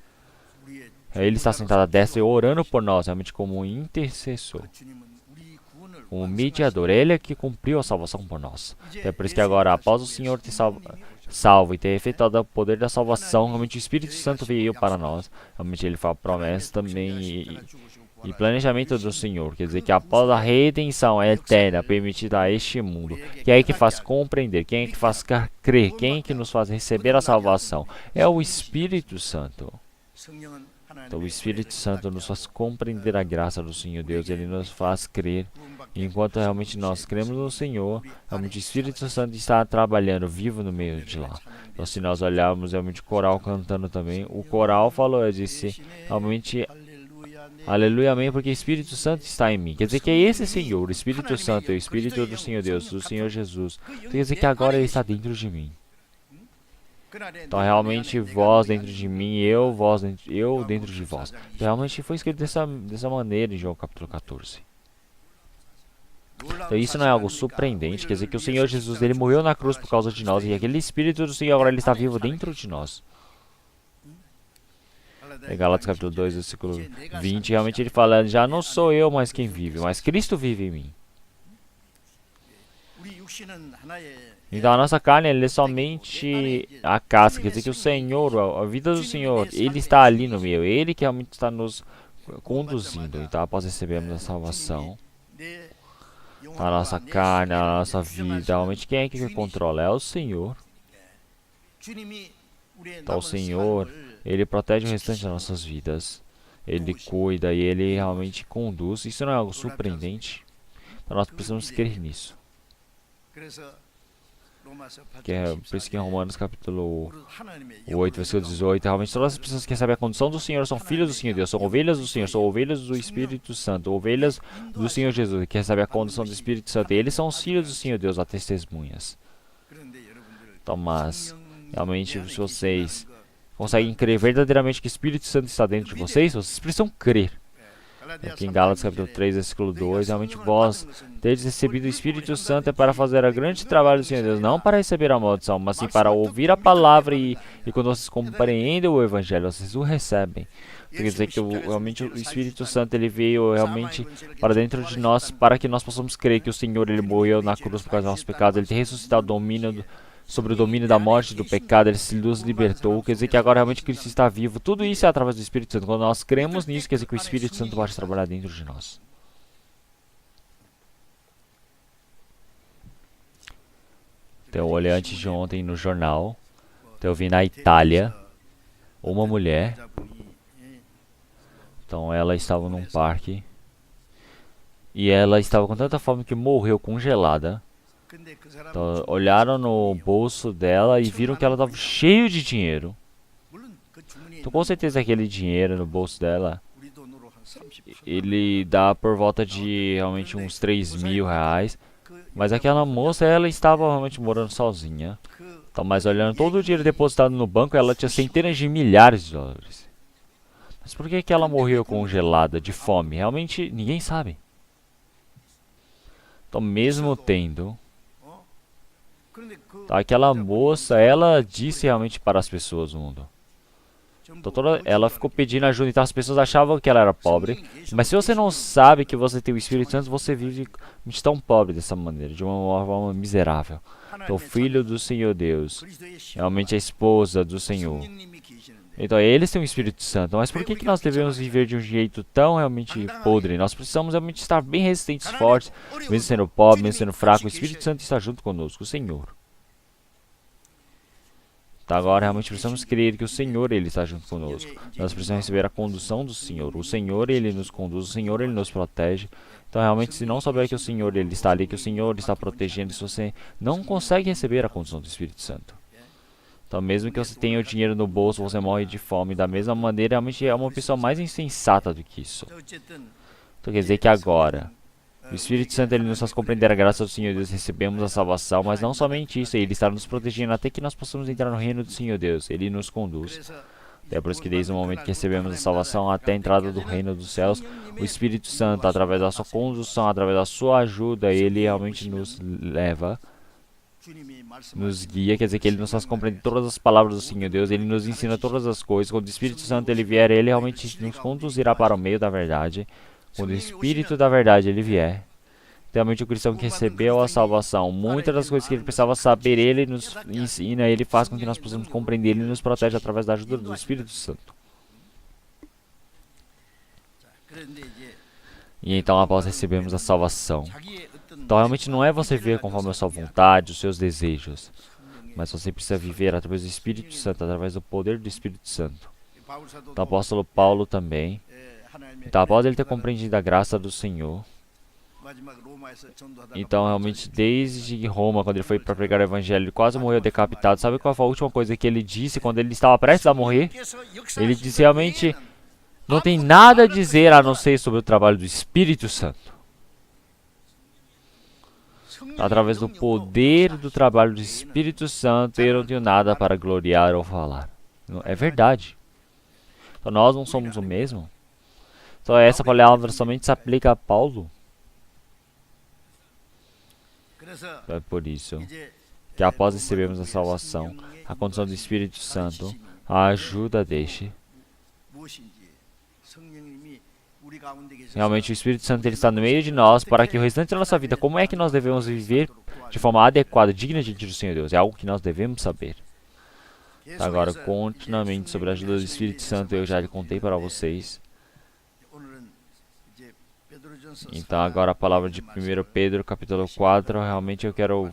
Ele está sentado à destra e orando por nós, realmente como um intercessor, um mediador. Ele é que cumpriu a salvação por nós. É por isso que agora, após o Senhor ter salvo e ter efetuado o poder da salvação, realmente o Espírito Santo veio para nós. Realmente ele foi a promessa também e planejamento do Senhor. Quer dizer que após a redenção eterna permitida a este mundo, quem é que faz compreender, quem é que faz crer, quem é que nos faz receber a salvação? É o Espírito Santo. Então o Espírito Santo nos faz compreender a graça do Senhor Deus, ele nos faz crer. E enquanto realmente nós cremos no Senhor, realmente o Espírito Santo está trabalhando vivo no meio de lá. Então se nós olharmos realmente o coral cantando também, o coral falou, eu disse, realmente aleluia, amém, porque o Espírito Santo está em mim. Quer dizer que é esse Senhor, o Espírito Santo, o Espírito do Senhor Deus, do Senhor Jesus. Quer dizer que agora ele está dentro de mim. Então realmente vós dentro de mim, eu dentro de vós. Então, realmente foi escrito dessa maneira em João capítulo 14. Então isso não é algo surpreendente, quer dizer que o Senhor Jesus, ele morreu na cruz por causa de nós, e aquele Espírito do Senhor agora ele está vivo dentro de nós. Em Gálatas capítulo 2, versículo 20, realmente ele fala, já não sou eu mais quem vive, mas Cristo vive em mim. Então a nossa carne é somente a casca, quer dizer que o Senhor, a vida do Senhor, ele está ali no meio, ele que realmente está nos conduzindo. Então após recebermos a salvação, a nossa carne, a nossa vida, realmente quem é que controla? É o Senhor. Então o Senhor, ele protege o restante das nossas vidas, ele cuida e ele realmente conduz. Isso não é algo surpreendente? Então nós precisamos crer nisso. Que é por isso que em Romanos capítulo 8, versículo 18, realmente todas as pessoas que recebem a condição do Senhor são filhos do Senhor Deus, são ovelhas do Senhor, são ovelhas do Espírito Santo, ovelhas do Senhor Jesus, que recebem a condição do Espírito Santo. E eles são os filhos do Senhor Deus, as testemunhas. Então, mas, realmente, se vocês conseguem crer verdadeiramente que o Espírito Santo está dentro de vocês, vocês precisam crer. Aqui em Gálatas capítulo 3, versículo 2, realmente vós tedes recebido o Espírito Santo é para fazer o grande trabalho do Senhor Deus, não para receber a maldição, mas sim para ouvir a palavra e quando vocês compreendem o Evangelho, vocês o recebem. Quer dizer que realmente o Espírito Santo ele veio realmente para dentro de nós para que nós possamos crer que o Senhor ele morreu na cruz por causa dos nossos pecados, ele tem ressuscitado sobre o domínio da morte e do pecado, ele se nos libertou, quer dizer que agora realmente Cristo está vivo. Tudo isso é através do Espírito Santo. Quando nós cremos nisso, quer dizer que o Espírito Santo pode trabalhar dentro de nós. Então, eu olhei antes de ontem no jornal, então eu vi na Itália uma mulher, então ela estava num parque e ela estava com tanta fome que morreu congelada. Então, olharam no bolso dela e viram que ela estava cheio de dinheiro. Então, com certeza aquele dinheiro no bolso dela, ele dá por volta de realmente uns 3.000 reais. Mas aquela moça, ela estava realmente morando sozinha. Então, mas olhando todo o dinheiro depositado no banco, ela tinha centenas de milhares de dólares. Mas por que ela morreu congelada de fome? Realmente ninguém sabe. Então, mesmo tendo... aquela moça, ela disse realmente para as pessoas no mundo. Então, ela ficou pedindo ajuda, então as pessoas achavam que ela era pobre. Mas se você não sabe que você tem o Espírito Santo, você vive tão pobre dessa maneira, de uma forma miserável. Então, o Filho do Senhor Deus, realmente a esposa do Senhor. Então, eles têm o Espírito Santo. Mas por que nós devemos viver de um jeito tão realmente podre? Nós precisamos realmente estar bem resistentes, fortes, mesmo sendo pobre, mesmo sendo fraco. O Espírito Santo está junto conosco, o Senhor. Então, agora realmente precisamos crer que o Senhor ele está junto conosco. Nós precisamos receber a condução do Senhor. O Senhor ele nos conduz, o Senhor ele nos protege. Então, realmente, se não souber que o Senhor ele está ali, que o Senhor está protegendo, se você não consegue receber a condução do Espírito Santo. Então, mesmo que você tenha o dinheiro no bolso, você morre de fome. Da mesma maneira, realmente é uma pessoa mais insensata do que isso. Então, quer dizer que agora, o Espírito Santo ele nos faz compreender a graça do Senhor Deus, recebemos a salvação, mas não somente isso, ele está nos protegendo até que nós possamos entrar no reino do Senhor Deus. Ele nos conduz. É por isso que desde o momento que recebemos a salvação até a entrada do reino dos céus, o Espírito Santo, através da sua condução, através da sua ajuda, ele realmente nos leva, nos guia, quer dizer que ele nos faz compreender todas as palavras do Senhor Deus, ele nos ensina todas as coisas. Quando o Espírito Santo ele vier, ele realmente nos conduzirá para o meio da verdade. Quando o Espírito da verdade ele vier, realmente o cristão que recebeu a salvação, muitas das coisas que ele precisava saber, ele nos ensina, ele faz com que nós possamos compreender, ele nos protege através da ajuda do Espírito Santo. E então após recebemos a salvação, então realmente não é você viver conforme a sua vontade, os seus desejos, mas você precisa viver através do Espírito Santo, através do poder do Espírito Santo. Então o apóstolo Paulo também, então após ele ter compreendido a graça do Senhor, então realmente desde Roma, quando ele foi para pregar o Evangelho, ele quase morreu decapitado. Sabe qual foi a última coisa que ele disse quando ele estava prestes a morrer? Ele disse realmente, não tem nada a dizer a não ser sobre o trabalho do Espírito Santo. Através do poder do trabalho do Espírito Santo, eu não tenho nada para gloriar ou falar. É verdade. Então nós não somos o mesmo. Então essa palavra somente se aplica a Paulo. Então é por isso que após recebermos a salvação, a condição do Espírito Santo, a ajuda deste. Realmente o Espírito Santo ele está no meio de nós para que o restante da nossa vida, como é que nós devemos viver de forma adequada, digna diante do Senhor Deus, é algo que nós devemos saber. Então, agora, continuamente sobre a ajuda do Espírito Santo, eu já lhe contei para vocês. Então agora a palavra de 1 Pedro capítulo 4, realmente eu quero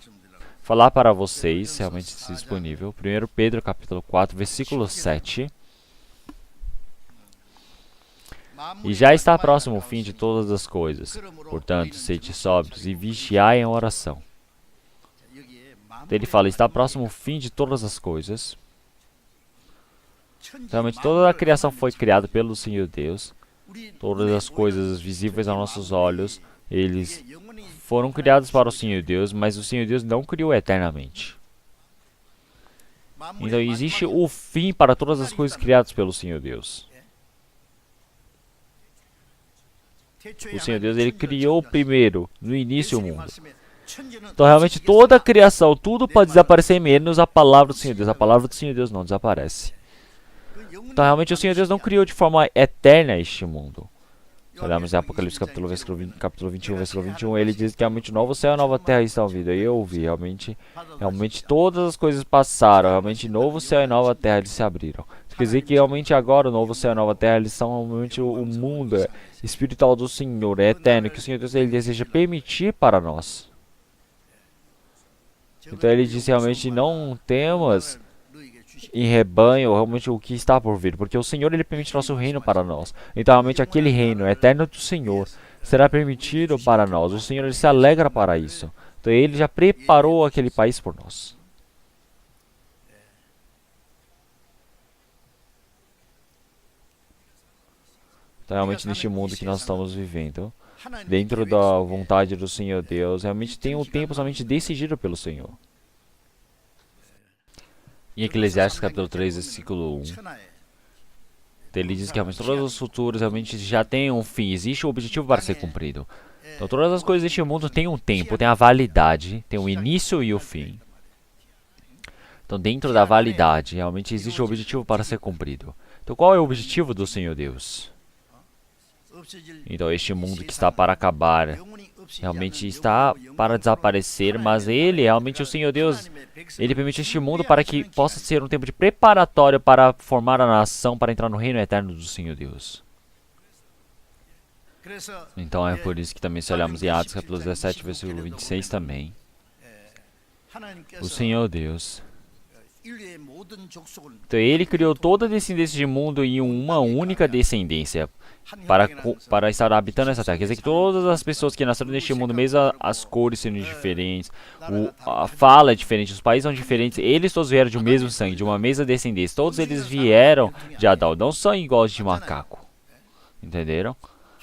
falar para vocês, realmente disponível. 1 Pedro capítulo 4, versículo 7. E já está próximo o fim de todas as coisas. Portanto, sede sóbrios e vigiai em oração. Então, ele fala, está próximo o fim de todas as coisas. Realmente toda a criação foi criada pelo Senhor Deus. Todas as coisas visíveis aos nossos olhos, eles foram criados para o Senhor Deus, mas o Senhor Deus não criou eternamente. Então existe o fim para todas as coisas criadas pelo Senhor Deus. O Senhor Deus, ele criou primeiro, no início, o mundo. Então realmente toda a criação, tudo pode desaparecer menos a palavra do Senhor Deus. A palavra do Senhor Deus não desaparece. Então realmente o Senhor Deus não criou de forma eterna este mundo. Olhamos em Apocalipse capítulo 21, versículo 21, ele diz que realmente o novo céu e a nova terra estão vindo. E eu ouvi, realmente todas as coisas passaram, realmente novo céu e nova terra eles se abriram. Quer dizer que realmente agora o novo céu e a nova terra eles são realmente o mundo espiritual do Senhor, é eterno, que o Senhor Deus ele deseja permitir para nós. Então ele diz realmente não temas em rebanho realmente o que está por vir, porque o Senhor ele permite nosso reino para nós. Então realmente aquele reino eterno do Senhor será permitido para nós. O Senhor ele se alegra para isso. Então ele já preparou aquele país por nós. Então realmente neste mundo que nós estamos vivendo, dentro da vontade do Senhor Deus, realmente tem um tempo somente decidido pelo Senhor. Em Eclesiastes capítulo 3, versículo 1, ele diz que realmente todos os futuros realmente já têm um fim, existe um objetivo para ser cumprido. Então todas as coisas deste mundo têm um tempo, tem a validade, tem o início e o fim. Então dentro da validade realmente existe um objetivo para ser cumprido. Então qual é o objetivo do Senhor Deus? Então este mundo que está para acabar, realmente está para desaparecer, mas ele, realmente o Senhor Deus, ele permite este mundo para que possa ser um tempo de preparatório para formar a nação, para entrar no reino eterno do Senhor Deus. Então é por isso que também se olharmos em Atos capítulo 17, versículo 26 também, o Senhor Deus, então ele criou toda a descendência de mundo em uma única descendência para estar habitando essa terra. Quer dizer que todas as pessoas que nasceram neste mundo, mesmo as cores sendo diferentes, a fala é diferente, os países são diferentes, eles todos vieram de um mesmo sangue, de uma mesma descendência. Todos eles vieram de Adão, não são iguais de macaco. Entenderam?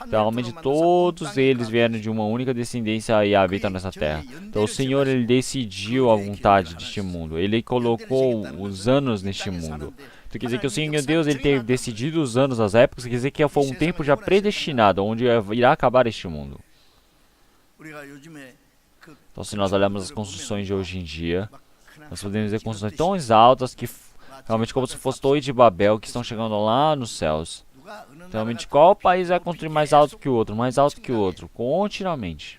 Então, realmente todos eles vieram de uma única descendência e habitam nessa terra. Então o Senhor ele decidiu a vontade deste mundo. Ele colocou os anos neste mundo. Então quer dizer que o Senhor Deus ele tem decidido os anos, as épocas, quer dizer que foi um tempo já predestinado, onde irá acabar este mundo. Então se nós olharmos as construções de hoje em dia, nós podemos ver construções tão altas que realmente como se fosse Torre de Babel, que estão chegando lá nos céus. Então, realmente, qual país vai construir mais alto que o outro, continuamente?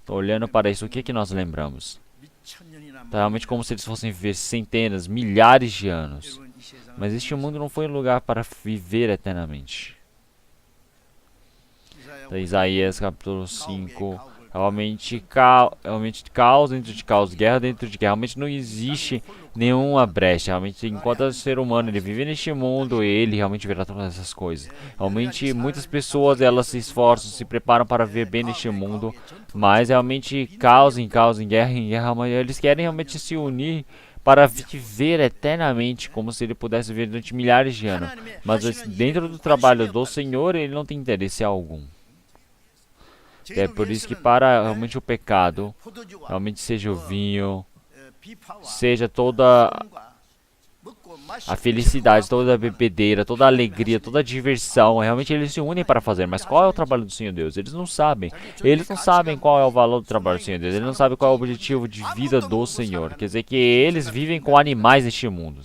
Então, olhando para isso, o que nós lembramos? Então, realmente como se eles fossem viver centenas, milhares de anos. Mas este mundo não foi um lugar para viver eternamente. Então, Isaías capítulo 5, realmente caos dentro de caos, guerra dentro de guerra, realmente não existe nenhuma brecha, realmente enquanto o ser humano ele vive neste mundo, ele realmente verá todas essas coisas. Realmente muitas pessoas elas se esforçam, se preparam para viver bem neste mundo, mas realmente caos em guerra, mas eles querem realmente se unir para viver eternamente, como se ele pudesse viver durante milhares de anos, mas dentro do trabalho do Senhor ele não tem interesse algum. É por isso que para realmente o pecado, realmente seja o vinho, seja toda a felicidade, toda a bebedeira, toda a alegria, toda a diversão. Realmente eles se unem para fazer. Mas qual é o trabalho do Senhor Deus? Eles não sabem. Eles não sabem qual é o valor do trabalho do Senhor Deus. Eles não sabem qual é o objetivo de vida do Senhor. Quer dizer que eles vivem com animais neste mundo.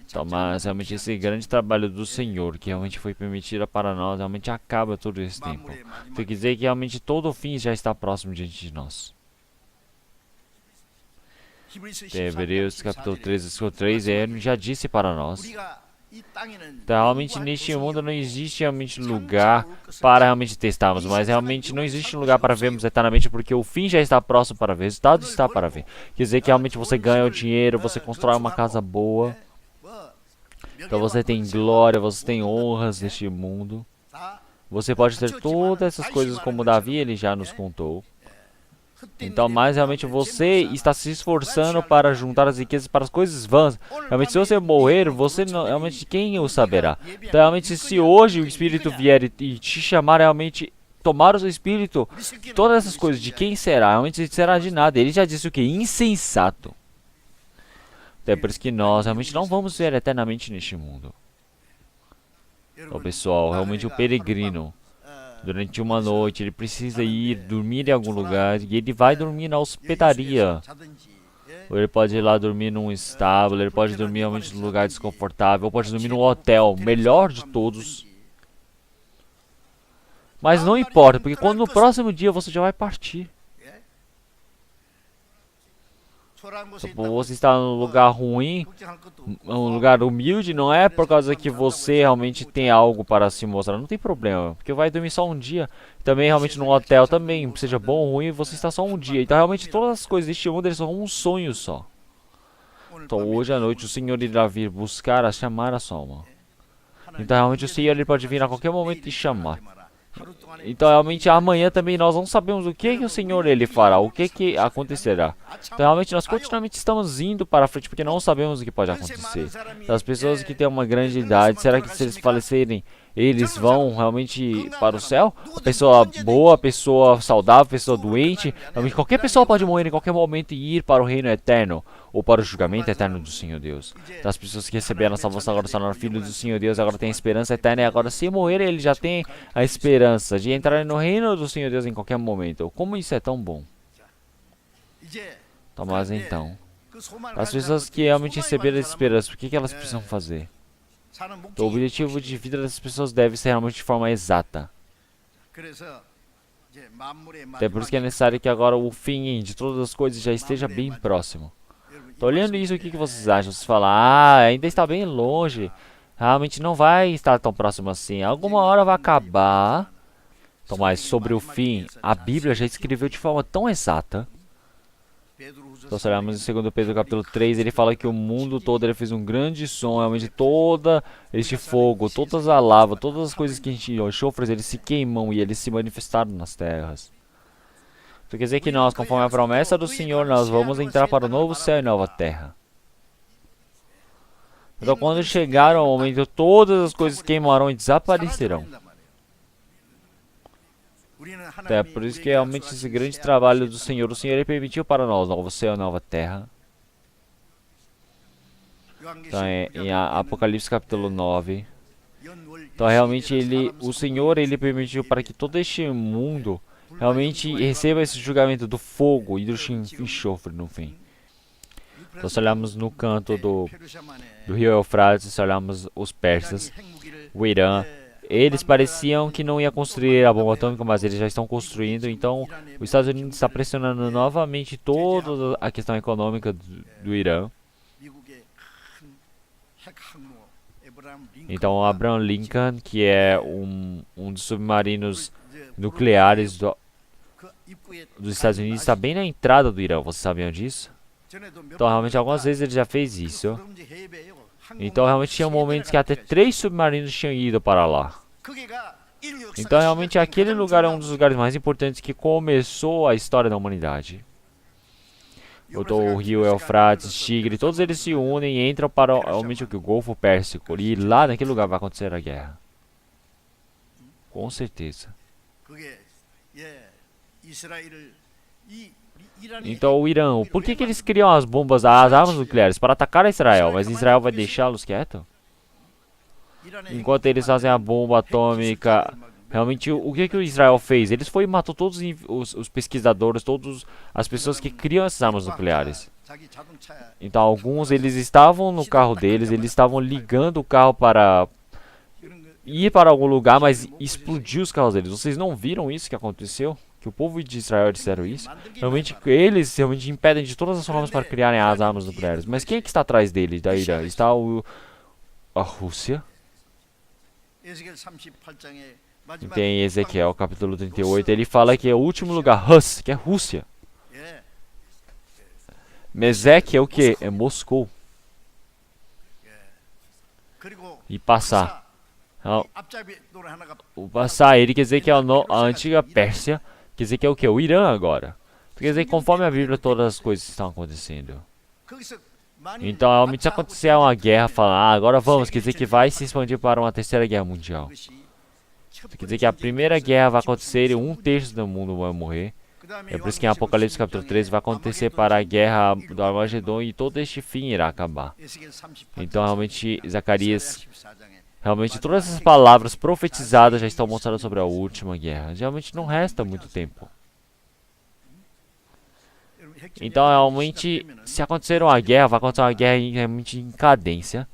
Então, mas realmente esse grande trabalho do Senhor, que realmente foi permitido para nós, realmente acaba todo esse tempo. Então, quer dizer que realmente todo o fim já está próximo diante de nós. Hebreus capítulo 13, versículo 3, ele já disse para nós. Então, realmente neste mundo não existe realmente lugar para realmente testarmos, mas realmente não existe lugar para vermos eternamente, porque o fim já está próximo para ver, o resultado está para ver. Quer dizer que realmente você ganha o dinheiro, você constrói uma casa boa, então você tem glória, você tem honras neste mundo. Você pode ter todas essas coisas como Davi, ele já nos contou. Então, mas realmente você está se esforçando para juntar as riquezas para as coisas vãs. Realmente, se você morrer, você não, realmente quem o saberá? Então, realmente, se hoje o Espírito vier e te chamar, realmente tomar o seu Espírito, todas essas coisas, de quem será? Realmente será de nada. Ele já disse o que? Insensato. Então, é por isso que nós realmente não vamos ver eternamente neste mundo. Então, pessoal, realmente o peregrino, durante uma noite, ele precisa ir dormir em algum lugar e ele vai dormir na hospedaria. Ou ele pode ir lá dormir num estábulo, ele pode dormir realmente num lugar desconfortável, ou pode dormir num hotel, melhor de todos. Mas não importa, porque quando no próximo dia você já vai partir. Então, você está num lugar ruim, um lugar humilde, não é por causa que você realmente tem algo para se mostrar, não tem problema, porque vai dormir só um dia. Também realmente num hotel também, seja bom ou ruim, você está só um dia. Então realmente todas as coisas deste mundo eles são um sonho só. Então hoje à noite o Senhor irá vir buscar, chamar a sua alma. Então realmente o Senhor ele pode vir a qualquer momento e chamar. Então realmente amanhã também nós não sabemos o que o Senhor ele fará, o que acontecerá. Então realmente nós continuamente estamos indo para frente porque não sabemos o que pode acontecer. Então, as pessoas que têm uma grande idade, será que se eles falecerem, eles vão realmente para o céu? A pessoa boa, a pessoa saudável, a pessoa doente, realmente qualquer pessoa pode morrer em qualquer momento e ir para o reino eterno ou para o julgamento eterno do Senhor Deus. Então, as pessoas que receberam a salvação agora são filhos do Senhor Deus, agora têm esperança eterna e agora se morrer ele já tem a esperança de entrar no reino do Senhor Deus em qualquer momento. Como isso é tão bom. Então, mas então, as pessoas que realmente receberam essa esperança, o que elas precisam fazer? Então, o objetivo de vida dessas pessoas deve ser realmente de forma exata. É por isso que é necessário que agora o fim de todas as coisas já esteja bem próximo. Então, olhando isso, o que vocês acham? Vocês falam, ainda está bem longe. Realmente não vai estar tão próximo assim. Alguma hora vai acabar. Então, mas sobre o fim, a Bíblia já escreveu de forma tão exata. Então, se olharmos em 2 Pedro capítulo 3, ele fala que o mundo todo ele fez um grande som, realmente todo este fogo, todas a lava, todas as coisas que a gente enxofres, eles se queimam e eles se manifestaram nas terras. Então quer dizer que nós, conforme a promessa do Senhor, nós vamos entrar para o novo céu e nova terra. Então quando chegar o momento, todas as coisas queimarão e desaparecerão. Então, é por isso que realmente esse grande trabalho do Senhor, o Senhor ele permitiu para nós, novo céu e nova terra. Então, em Apocalipse capítulo 9. Então, realmente, o Senhor ele permitiu para que todo este mundo realmente receba esse julgamento do fogo e do enxofre no fim. Então, se olharmos no canto do rio Eufrates, se olharmos os persas, o Irã, eles pareciam que não ia construir a bomba atômica, mas eles já estão construindo. Então, os Estados Unidos está pressionando novamente toda a questão econômica do Irã. Então, Abraham Lincoln, que é um dos submarinos nucleares dos Estados Unidos, está bem na entrada do Irã. Vocês sabiam disso? Então, realmente, algumas vezes ele já fez isso. Então, realmente, tinha momentos que até 3 submarinos tinham ido para lá. Então, realmente, aquele lugar é um dos lugares mais importantes que começou a história da humanidade. O rio Eufrates, Tigre, todos eles se unem e entram para realmente o Golfo Pérsico. E lá naquele lugar vai acontecer a guerra. Com certeza. Então o Irã, por que eles criam as bombas, as armas nucleares? Para atacar Israel, mas Israel vai deixá-los quietos? Enquanto eles fazem a bomba atômica, realmente o que o Israel fez? Eles foi e matou todos os pesquisadores, todas as pessoas que criam essas armas nucleares. Então alguns eles estavam no carro deles, eles estavam ligando o carro para ir para algum lugar, mas explodiu os carros deles. Vocês não viram isso que aconteceu? Que o povo de Israel disseram isso? Realmente eles realmente impedem de todas as formas para criarem as armas nucleares. Mas quem é que está atrás deles, da Irã? Está a Rússia? Tem Ezequiel capítulo 38, ele fala que é o último lugar, Rus, que é Rússia. Mesec é o que? É Moscou. E passar. O passar, ele quer dizer que é a antiga Pérsia, quer dizer que é o que? O Irã agora. Quer dizer que conforme a Bíblia todas as coisas estão acontecendo. Então, realmente se acontecer uma guerra, falar, agora vamos, quer dizer que vai se expandir para uma terceira guerra mundial. Quer dizer que a primeira guerra vai acontecer e 1/3 do mundo vai morrer. É por isso que em Apocalipse capítulo 13 vai acontecer para a guerra do Armagedon e todo este fim irá acabar. Então realmente Zacarias, realmente todas essas palavras profetizadas já estão mostradas sobre a última guerra. Realmente não resta muito tempo. Então realmente se acontecer uma guerra, vai acontecer uma guerra realmente em cadência.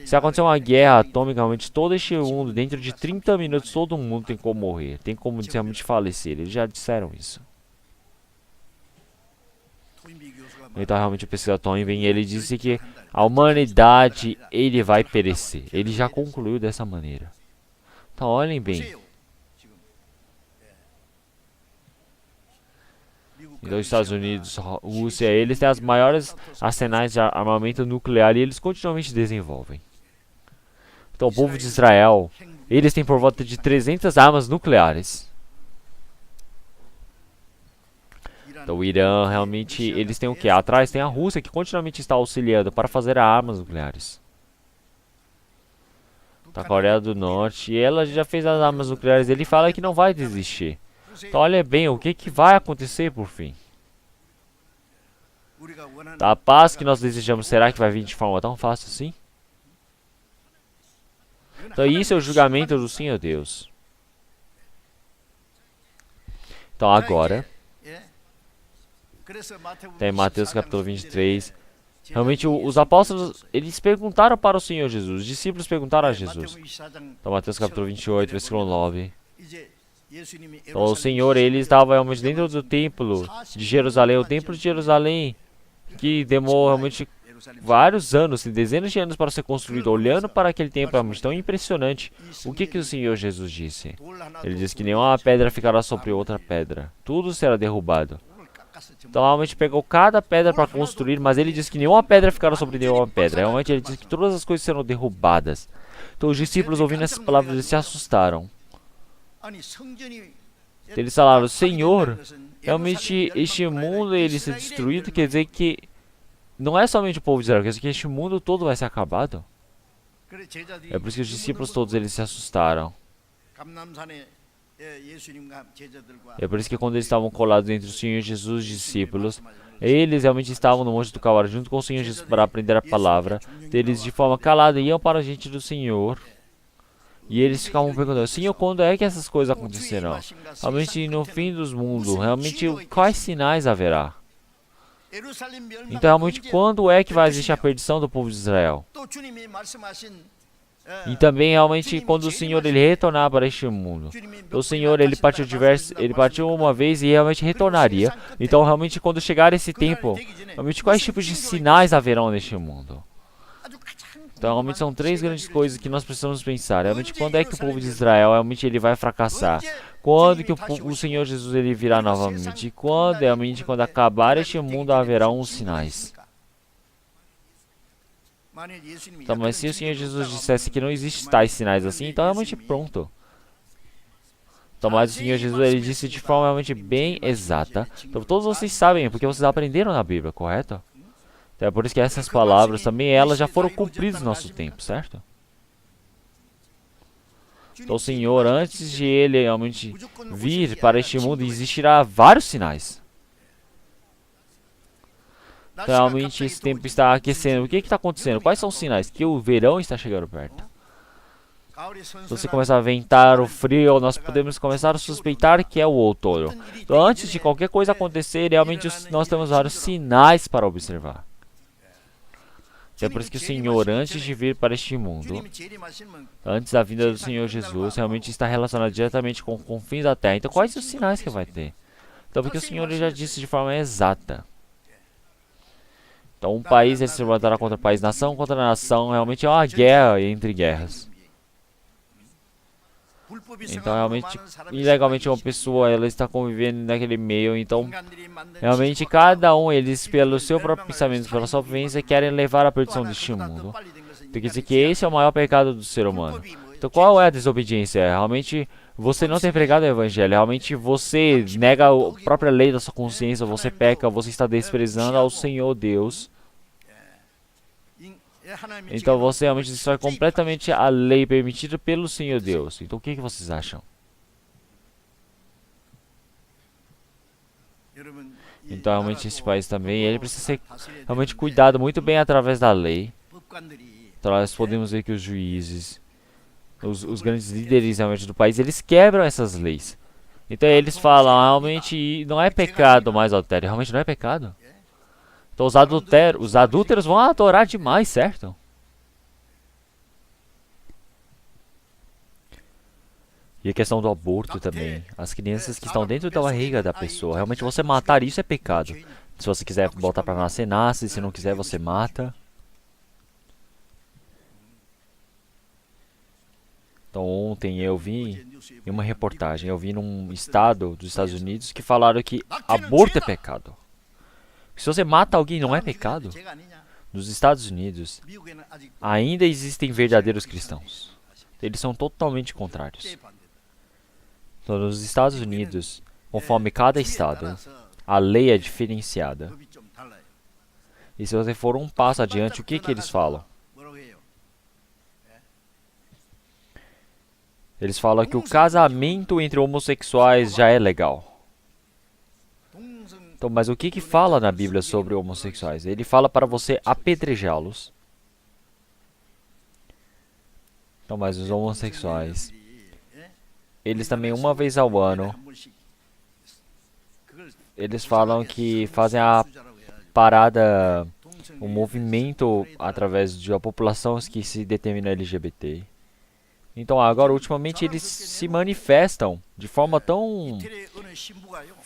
Se acontecer uma guerra atômica, realmente todo este mundo, dentro de 30 minutos, todo mundo tem como morrer. Tem como realmente falecer. Eles já disseram isso. Então realmente o pesquisador Tony vem e ele disse que a humanidade, ele vai perecer. Ele já concluiu dessa maneira. Então olhem bem. Então os Estados Unidos, Rússia, eles têm as maiores arsenais de armamento nuclear e eles continuamente desenvolvem. Então o povo de Israel, eles têm por volta de 300 armas nucleares. Então o Irã, realmente, eles têm o que? Atrás tem a Rússia que continuamente está auxiliando para fazer armas nucleares. Então a Coreia do Norte, ela já fez as armas nucleares, ele fala que não vai desistir. Então olha bem, o que vai acontecer por fim? A paz que nós desejamos, será que vai vir de forma tão fácil assim? Então isso é o julgamento do Senhor Deus. Então agora, tem Mateus capítulo 23. Realmente os apóstolos, eles perguntaram para o Senhor Jesus. Os discípulos perguntaram a Jesus. Então Mateus capítulo 28, versículo 9. Então, o Senhor, ele estava realmente dentro do templo de Jerusalém, o templo de Jerusalém, que demorou realmente vários anos, dezenas de anos para ser construído. Olhando para aquele templo, é realmente tão impressionante. O que o Senhor Jesus disse? Ele disse que nenhuma pedra ficará sobre outra pedra. Tudo será derrubado. Então, realmente pegou cada pedra para construir, mas ele disse que nenhuma pedra ficará sobre nenhuma pedra. Realmente, ele disse que todas as coisas serão derrubadas. Então, os discípulos, ouvindo essas palavras, eles se assustaram. Eles falaram, Senhor, realmente este mundo ele ser destruído, quer dizer que não é somente o povo de Israel, quer dizer que este mundo todo vai ser acabado. É por isso que os discípulos todos eles se assustaram. É por isso que quando eles estavam colados entre o Senhor Jesus e os discípulos, eles realmente estavam no Monte do Calvário junto com o Senhor Jesus para aprender a palavra. Eles de forma calada iam para a gente do Senhor. E eles ficavam perguntando, Senhor, quando é que essas coisas acontecerão? Realmente no fim dos mundos, realmente quais sinais haverá? Então realmente quando é que vai existir a perdição do povo de Israel? E também realmente quando o Senhor ele retornar para este mundo. O Senhor ele partiu uma vez e realmente retornaria. Então realmente quando chegar esse tempo, realmente quais tipos de sinais haverão neste mundo? Então realmente são três grandes coisas que nós precisamos pensar. Realmente quando é que o povo de Israel realmente ele vai fracassar? Quando que o Senhor Jesus ele virá novamente? E quando realmente quando acabar este mundo haverá uns sinais? Então, mas se o Senhor Jesus dissesse que não existem tais sinais assim, então realmente pronto. Então, mas o Senhor Jesus ele disse de forma realmente bem exata. Então todos vocês sabem, porque vocês aprenderam na Bíblia, correto? Então, é por isso que essas palavras também, elas já foram cumpridas no nosso tempo, certo? Então o Senhor, antes de Ele realmente vir para este mundo, existirá vários sinais. Então, realmente esse tempo está aquecendo. O que está acontecendo? Quais são os sinais? Que o verão está chegando perto. Se você começar a ventar o frio, nós podemos começar a suspeitar que é o outono. Então, antes de qualquer coisa acontecer, realmente nós temos vários sinais para observar. É por isso que o Senhor, antes de vir para este mundo, antes da vinda do Senhor Jesus, realmente está relacionado diretamente com o fim da terra. Então, quais os sinais que vai ter? Então, porque o Senhor já disse de forma exata. Então, um país ele se levantará contra o país, nação contra nação. Realmente é uma guerra entre guerras. Então, realmente, ilegalmente uma pessoa, ela está convivendo naquele meio. Então, realmente, cada um, eles, pelo seu próprio pensamento, pela sua vivência, querem levar à perdição deste mundo. Então, quer dizer que esse é o maior pecado do ser humano. Então, qual é a desobediência? Realmente, você não tem pregado o evangelho. Realmente, você nega a própria lei da sua consciência. Você peca, você está desprezando ao Senhor Deus. Então você realmente destrói completamente a lei permitida pelo Senhor Deus. Então o que vocês acham? Então realmente esse país também, ele precisa ser realmente cuidado muito bem através da lei. Então nós podemos ver que os juízes, os grandes líderes realmente do país, eles quebram essas leis. Então eles falam, realmente não é pecado mais adultério, realmente não é pecado. Então os adúlteros vão adorar demais, certo? E a questão do aborto também. As crianças que estão dentro da barriga da pessoa. Realmente você matar isso é pecado. Se você quiser botar pra nascer, nasce. Se não quiser, você mata. Então ontem eu vi em uma reportagem, eu vi num estado dos Estados Unidos que falaram que aborto é pecado. Se você mata alguém, não é pecado? Nos Estados Unidos, ainda existem verdadeiros cristãos. Eles são totalmente contrários. Então, nos Estados Unidos, conforme cada estado, a lei é diferenciada. E se você for um passo adiante, o que eles falam? Eles falam que o casamento entre homossexuais já é legal. Então, mas o que fala na Bíblia sobre homossexuais? Ele fala para você apedrejá-los. Então, mas os homossexuais, eles também uma vez ao ano, eles falam que fazem a parada, um movimento através de uma população que se determina LGBT. Então agora, ultimamente, eles se manifestam de forma tão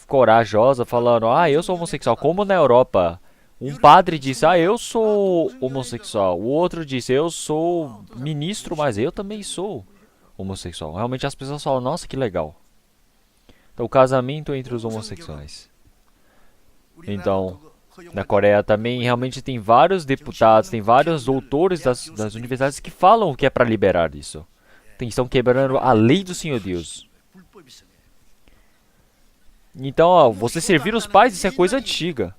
corajosa, falando, eu sou homossexual, como na Europa. Um padre disse, eu sou homossexual. O outro disse, eu sou ministro, mas eu também sou homossexual. Realmente as pessoas falam, nossa, que legal. Então, o casamento entre os homossexuais. Então, na Coreia também, realmente tem vários deputados, tem vários doutores das universidades que falam que é para liberar isso. Estão quebrando a lei do Senhor Deus. Então, você servir os pais, isso é coisa antiga.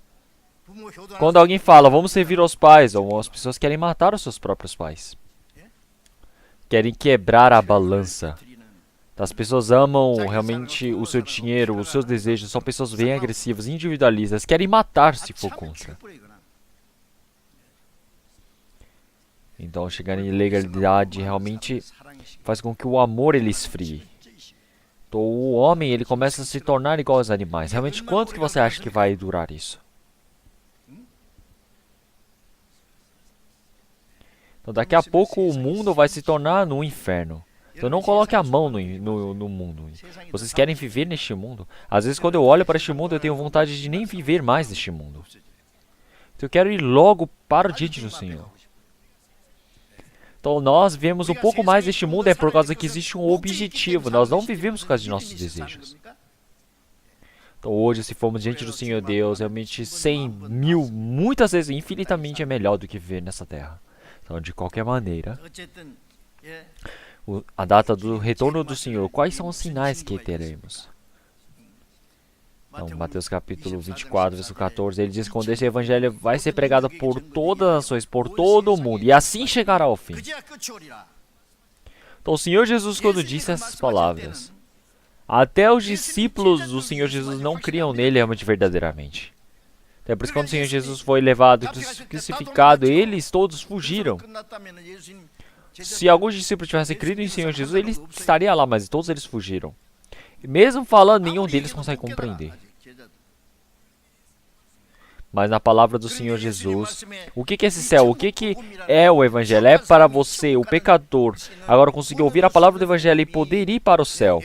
Quando alguém fala, vamos servir aos pais, as pessoas querem matar os seus próprios pais. Querem quebrar a balança. As pessoas amam realmente o seu dinheiro, os seus desejos, são pessoas bem agressivas, individualistas, querem matar se for contra. Então, chegar em ilegalidade realmente faz com que o amor ele esfrie. Então, o homem ele começa a se tornar igual aos animais. Realmente, quanto que você acha que vai durar isso? Então, daqui a pouco o mundo vai se tornar um inferno. Então, não coloque a mão no mundo. Vocês querem viver neste mundo? Às vezes, quando eu olho para este mundo, eu tenho vontade de nem viver mais neste mundo. Então, eu quero ir logo para o diante do Senhor. Então nós vivemos um pouco mais deste mundo é por causa que existe um objetivo. Nós não vivemos por causa de nossos desejos. Então hoje, se formos diante do Senhor Deus, realmente 100, 1000, muitas vezes, infinitamente é melhor do que viver nessa terra. Então, de qualquer maneira, a data do retorno do Senhor, quais são os sinais que teremos? Então, Mateus capítulo 24, versículo 14, ele diz que quando esse evangelho vai ser pregado por todas as nações, por todo o mundo, e assim chegará ao fim. Então, o Senhor Jesus, quando disse essas palavras, até os discípulos do Senhor Jesus não criam nele realmente verdadeiramente. É por isso que quando o Senhor Jesus foi levado e crucificado, eles todos fugiram. Se alguns discípulos tivessem crido em Senhor Jesus, ele estaria lá, mas todos eles fugiram. E mesmo falando, nenhum deles consegue compreender. Mas na palavra do Senhor Jesus, o que é esse céu? O que é o Evangelho? É para você, o pecador, agora conseguir ouvir a palavra do Evangelho e poder ir para o céu.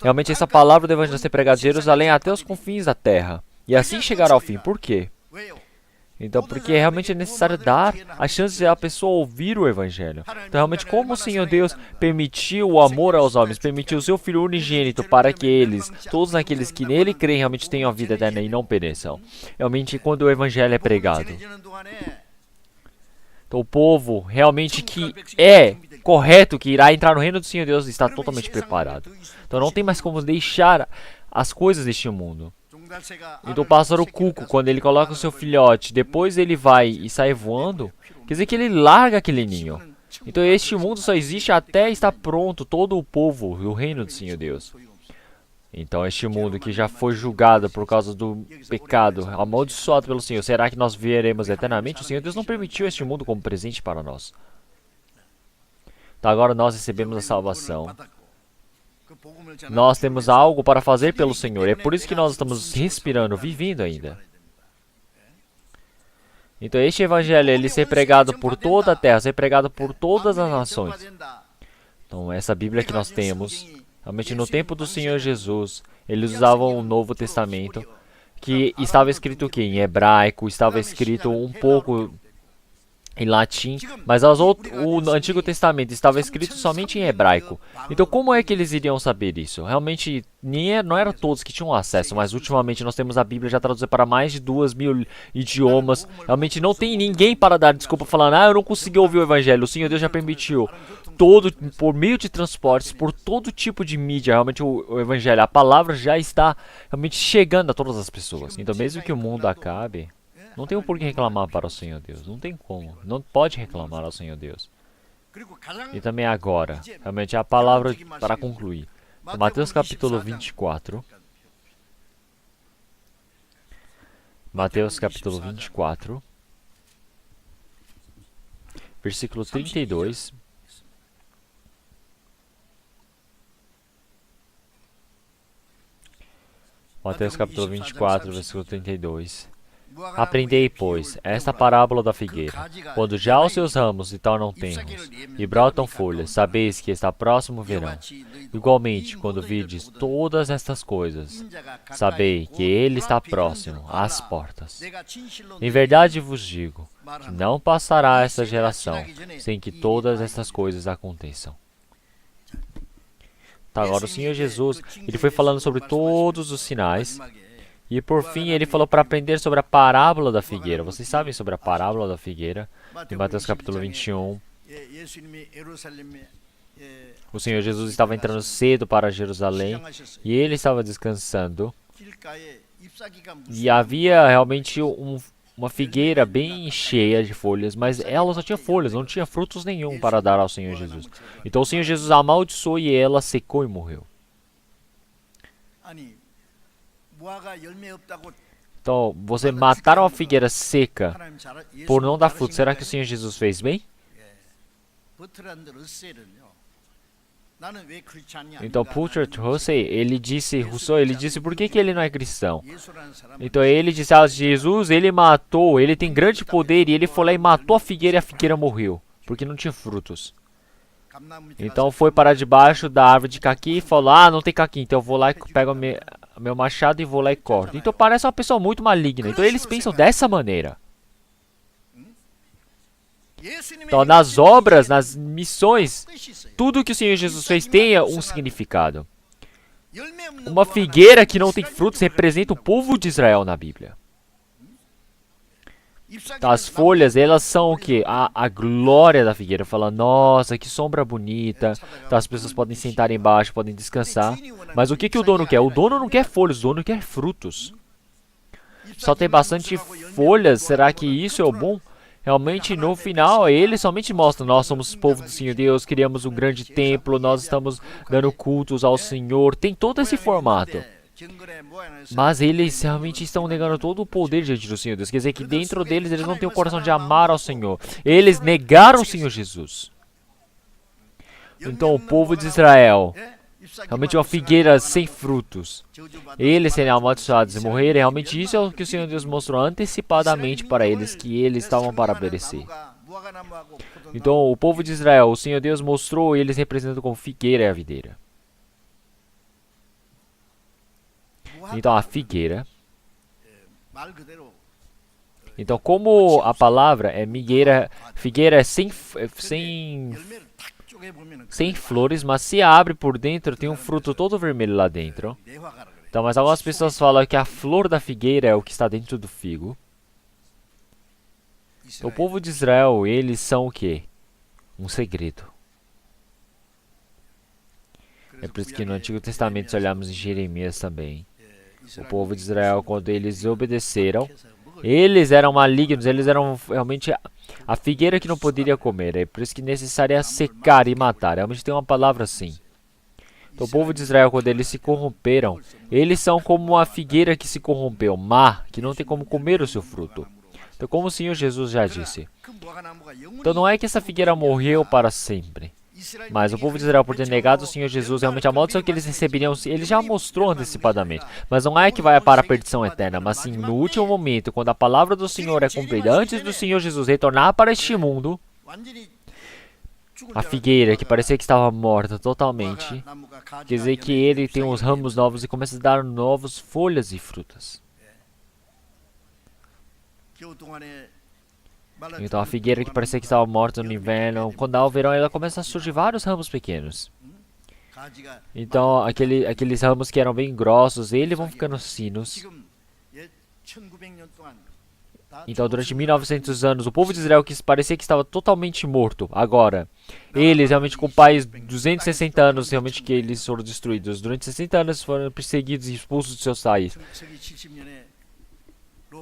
Realmente essa palavra do Evangelho ser pregada de Jerusalém até os confins da terra. E assim chegar ao fim. Por quê? Então, porque realmente é necessário dar a chance de a pessoa ouvir o Evangelho. Então, realmente, como o Senhor Deus permitiu o amor aos homens, permitiu o seu Filho unigênito para que eles, todos aqueles que nele creem, realmente tenham a vida eterna e não pereçam. Realmente, quando o Evangelho é pregado. Então, o povo realmente que é correto, que irá entrar no reino do Senhor Deus, está totalmente preparado. Então, não tem mais como deixar as coisas deste mundo. Então o pássaro cuco, quando ele coloca o seu filhote, depois ele vai e sai voando, quer dizer que ele larga aquele ninho. Então este mundo só existe até estar pronto todo o povo do reino do Senhor Deus. Então este mundo que já foi julgado por causa do pecado, amaldiçoado pelo Senhor, será que nós veremos eternamente? O Senhor Deus não permitiu este mundo como presente para nós. Então agora nós recebemos a salvação. Nós temos algo para fazer pelo Senhor. É por isso que nós estamos respirando, vivendo ainda. Então este Evangelho, ele ser pregado por toda a terra, ser pregado por todas as nações. Então essa Bíblia que nós temos, realmente no tempo do Senhor Jesus, eles usavam o Novo Testamento, que estava escrito o quê? Em hebraico, estava escrito um pouco em latim, mas o Antigo Testamento estava escrito somente em hebraico. Então como é que eles iriam saber isso? Realmente não eram todos que tinham acesso, mas ultimamente nós temos a Bíblia já traduzida para mais de 2.000 idiomas. Realmente não tem ninguém para dar desculpa falando, eu não consegui ouvir o Evangelho. O Senhor Deus já permitiu por meio de transportes, por todo tipo de mídia, realmente o Evangelho, a palavra já está realmente chegando a todas as pessoas. Então mesmo que o mundo acabe, não tem por que reclamar para o Senhor Deus. Não tem como. Não pode reclamar ao Senhor Deus. E também agora, realmente a palavra para concluir. Mateus capítulo 24. Mateus capítulo 24. Versículo 32. Mateus capítulo 24, versículo 32. Aprendei, pois, esta parábola da figueira. Quando já os seus ramos se tornam tenros e brotam folhas, sabeis que está próximo o verão. Igualmente, quando virdes todas estas coisas, sabei que ele está próximo às portas. Em verdade vos digo, que não passará esta geração sem que todas estas coisas aconteçam. Tá, agora o Senhor Jesus, ele foi falando sobre todos os sinais. E por fim, ele falou para aprender sobre a parábola da figueira. Vocês sabem sobre a parábola da figueira? Em Mateus capítulo 21. O Senhor Jesus estava entrando cedo para Jerusalém e ele estava descansando. E havia realmente uma figueira bem cheia de folhas, mas ela só tinha folhas, não tinha frutos nenhum para dar ao Senhor Jesus. Então o Senhor Jesus amaldiçoou e ela secou e morreu. Então, você matar uma figueira seca por não dar fruto, será que o Senhor Jesus fez bem? Então, Rousseau, ele disse, por que ele não é cristão? Então, ele disse, Jesus, ele matou, ele tem grande poder, e ele foi lá e matou a figueira morreu, porque não tinha frutos. Então, foi para debaixo da árvore de caqui e falou, não tem caqui, então eu vou lá e pego meu machado e vou lá e corto. Então, parece uma pessoa muito maligna. Então, eles pensam dessa maneira. Então, nas obras, nas missões, tudo que o Senhor Jesus fez tem um significado. Uma figueira que não tem frutos representa o povo de Israel na Bíblia. Então, as folhas, elas são o quê? A glória da figueira. Fala, nossa, que sombra bonita. Então, as pessoas podem sentar embaixo, podem descansar. Mas o que o dono quer? O dono não quer folhas, o dono quer frutos. Só tem bastante folhas, será que isso é o bom? Realmente, no final, ele somente mostra, nós somos o povo do Senhor Deus, criamos um grande templo, nós estamos dando cultos ao Senhor. Tem todo esse formato. Mas eles realmente estão negando todo o poder diante do Senhor Deus. Quer dizer que dentro deles eles não têm o coração de amar ao Senhor. Eles negaram o Senhor Jesus. Então o povo de Israel, realmente uma figueira sem frutos, eles serem amaldiçoados e morrerem, realmente isso é o que o Senhor Deus mostrou antecipadamente para eles, que eles estavam para perecer. Então o povo de Israel, o Senhor Deus mostrou eles representando como figueira e a videira. Então a figueira. Então como a palavra é figueira é sem flores, mas se abre por dentro, tem um fruto todo vermelho lá dentro. Então, mas algumas pessoas falam que a flor da figueira é o que está dentro do figo. Então, o povo de Israel, eles são o quê? Um segredo. É por isso que no Antigo Testamento, se olharmos em Jeremias também, o povo de Israel, quando eles obedeceram, eles eram malignos, eles eram realmente a figueira que não poderia comer. É por isso que necessário é secar e matar. Realmente tem uma palavra assim. Então o povo de Israel, quando eles se corromperam, eles são como uma figueira que se corrompeu, má, que não tem como comer o seu fruto. Então como o Senhor Jesus já disse. Então não é que essa figueira morreu para sempre. Mas o povo de Israel, por ter negado o Senhor Jesus, realmente a maldição que eles receberiam, ele já mostrou antecipadamente. Mas não é que vai para a perdição eterna, mas sim no último momento, quando a palavra do Senhor é cumprida, antes do Senhor Jesus retornar para este mundo, a figueira, que parecia que estava morta totalmente, quer dizer que ele tem os ramos novos e começa a dar novas folhas e frutas. Então a figueira que parecia que estava morta no inverno, quando há o verão, ela começa a surgir vários ramos pequenos. Então aqueles ramos que eram bem grossos, eles vão ficando sinos. Então durante 1900 anos, o povo de Israel que parecia que estava totalmente morto, agora, eles realmente com pais 260 anos, realmente que eles foram destruídos. Durante 60 anos foram perseguidos e expulsos de seus pais.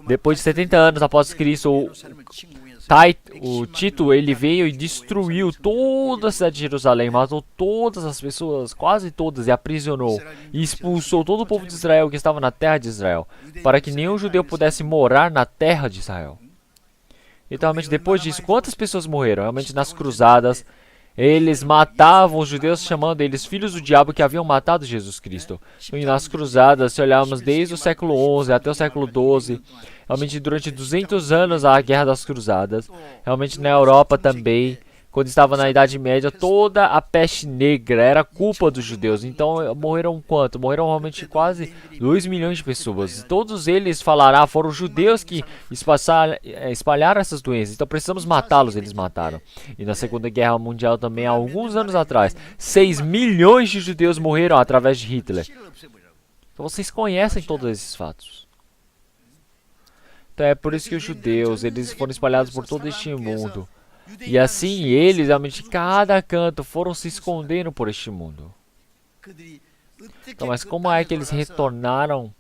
Depois de 70 anos após Cristo, o Tito, ele veio e destruiu toda a cidade de Jerusalém, matou todas as pessoas, quase todas, e aprisionou, e expulsou todo o povo de Israel que estava na terra de Israel, para que nenhum judeu pudesse morar na terra de Israel. Então, realmente, depois disso, quantas pessoas morreram? Realmente, nas cruzadas, eles matavam os judeus, chamando eles filhos do diabo que haviam matado Jesus Cristo. E nas cruzadas, se olharmos desde o século XI até o século XII, realmente durante 200 anos a Guerra das Cruzadas, realmente na Europa também, quando estava na Idade Média, toda a peste negra era culpa dos judeus. Então morreram quanto? Morreram realmente quase 2 milhões de pessoas. E todos eles falaram, foram os judeus que espalharam essas doenças. Então precisamos matá-los, eles mataram. E na Segunda Guerra Mundial também, há alguns anos atrás, 6 milhões de judeus morreram através de Hitler. Então vocês conhecem todos esses fatos. Então é por isso que os judeus, eles foram espalhados por todo este mundo. E assim eles, realmente, cada canto foram se escondendo por este mundo. Então, mas como é que eles retornaram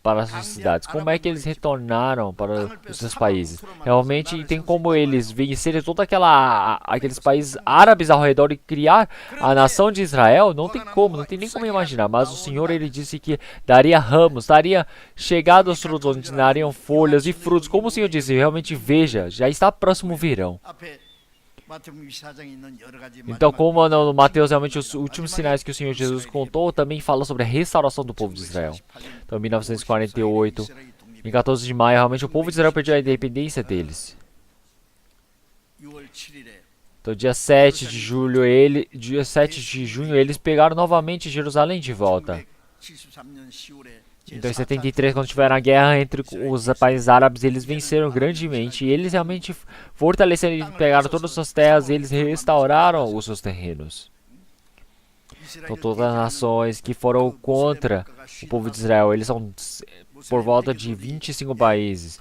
para as suas cidades? Como é que eles retornaram para os seus países? Realmente tem como eles vencerem todos aqueles países árabes ao redor e criar a nação de Israel? Não tem como, não tem nem como imaginar. Mas o Senhor, ele disse que daria ramos, daria chegado aos frutos, onde dariam folhas e frutos. Como o Senhor disse, realmente veja, já está próximo o verão. Então, como no Mateus, realmente os últimos sinais que o Senhor Jesus contou, também fala sobre a restauração do povo de Israel. Então, em 1948, em 14 de maio, realmente o povo de Israel perdeu a independência deles. Então, dia 7 de junho, eles pegaram novamente Jerusalém de volta. Então, em 73, quando tiveram a guerra entre os países árabes, eles venceram grandemente. E eles realmente fortaleceram e pegaram todas as suas terras e eles restauraram os seus terrenos. Então, todas as nações que foram contra o povo de Israel, eles são por volta de 25 países.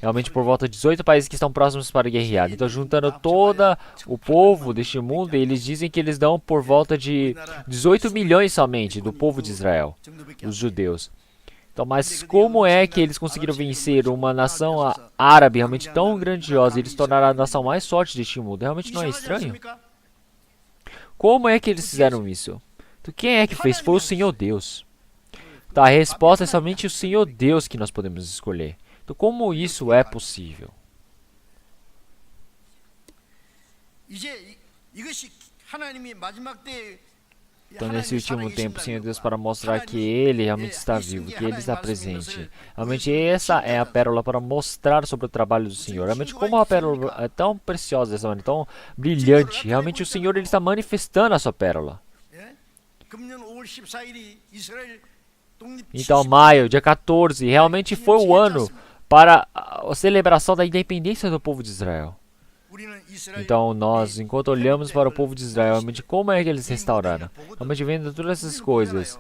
Realmente por volta de 18 países que estão próximos para guerrear. Então, juntando todo o povo deste mundo, eles dizem que eles dão por volta de 18 milhões somente do povo de Israel, os judeus. Então, mas como é que eles conseguiram vencer uma nação árabe realmente tão grandiosa e eles tornaram a nação mais forte deste mundo? Realmente não é estranho? Como é que eles fizeram isso? Então, quem é que fez? Foi o Senhor Deus. Então a resposta é somente o Senhor Deus que nós podemos escolher. Então como isso é possível? Então nesse último tempo, Senhor Deus, para mostrar que Ele realmente está vivo, que Ele está presente. Realmente essa é a pérola para mostrar sobre o trabalho do Senhor. Realmente como a pérola é tão preciosa dessa maneira, tão brilhante. Realmente o Senhor Ele está manifestando a sua pérola. Então maio, dia 14, realmente foi o ano para a celebração da independência do povo de Israel. Então nós, enquanto olhamos para o povo de Israel, realmente como é que eles restauraram? Realmente vendo todas essas coisas,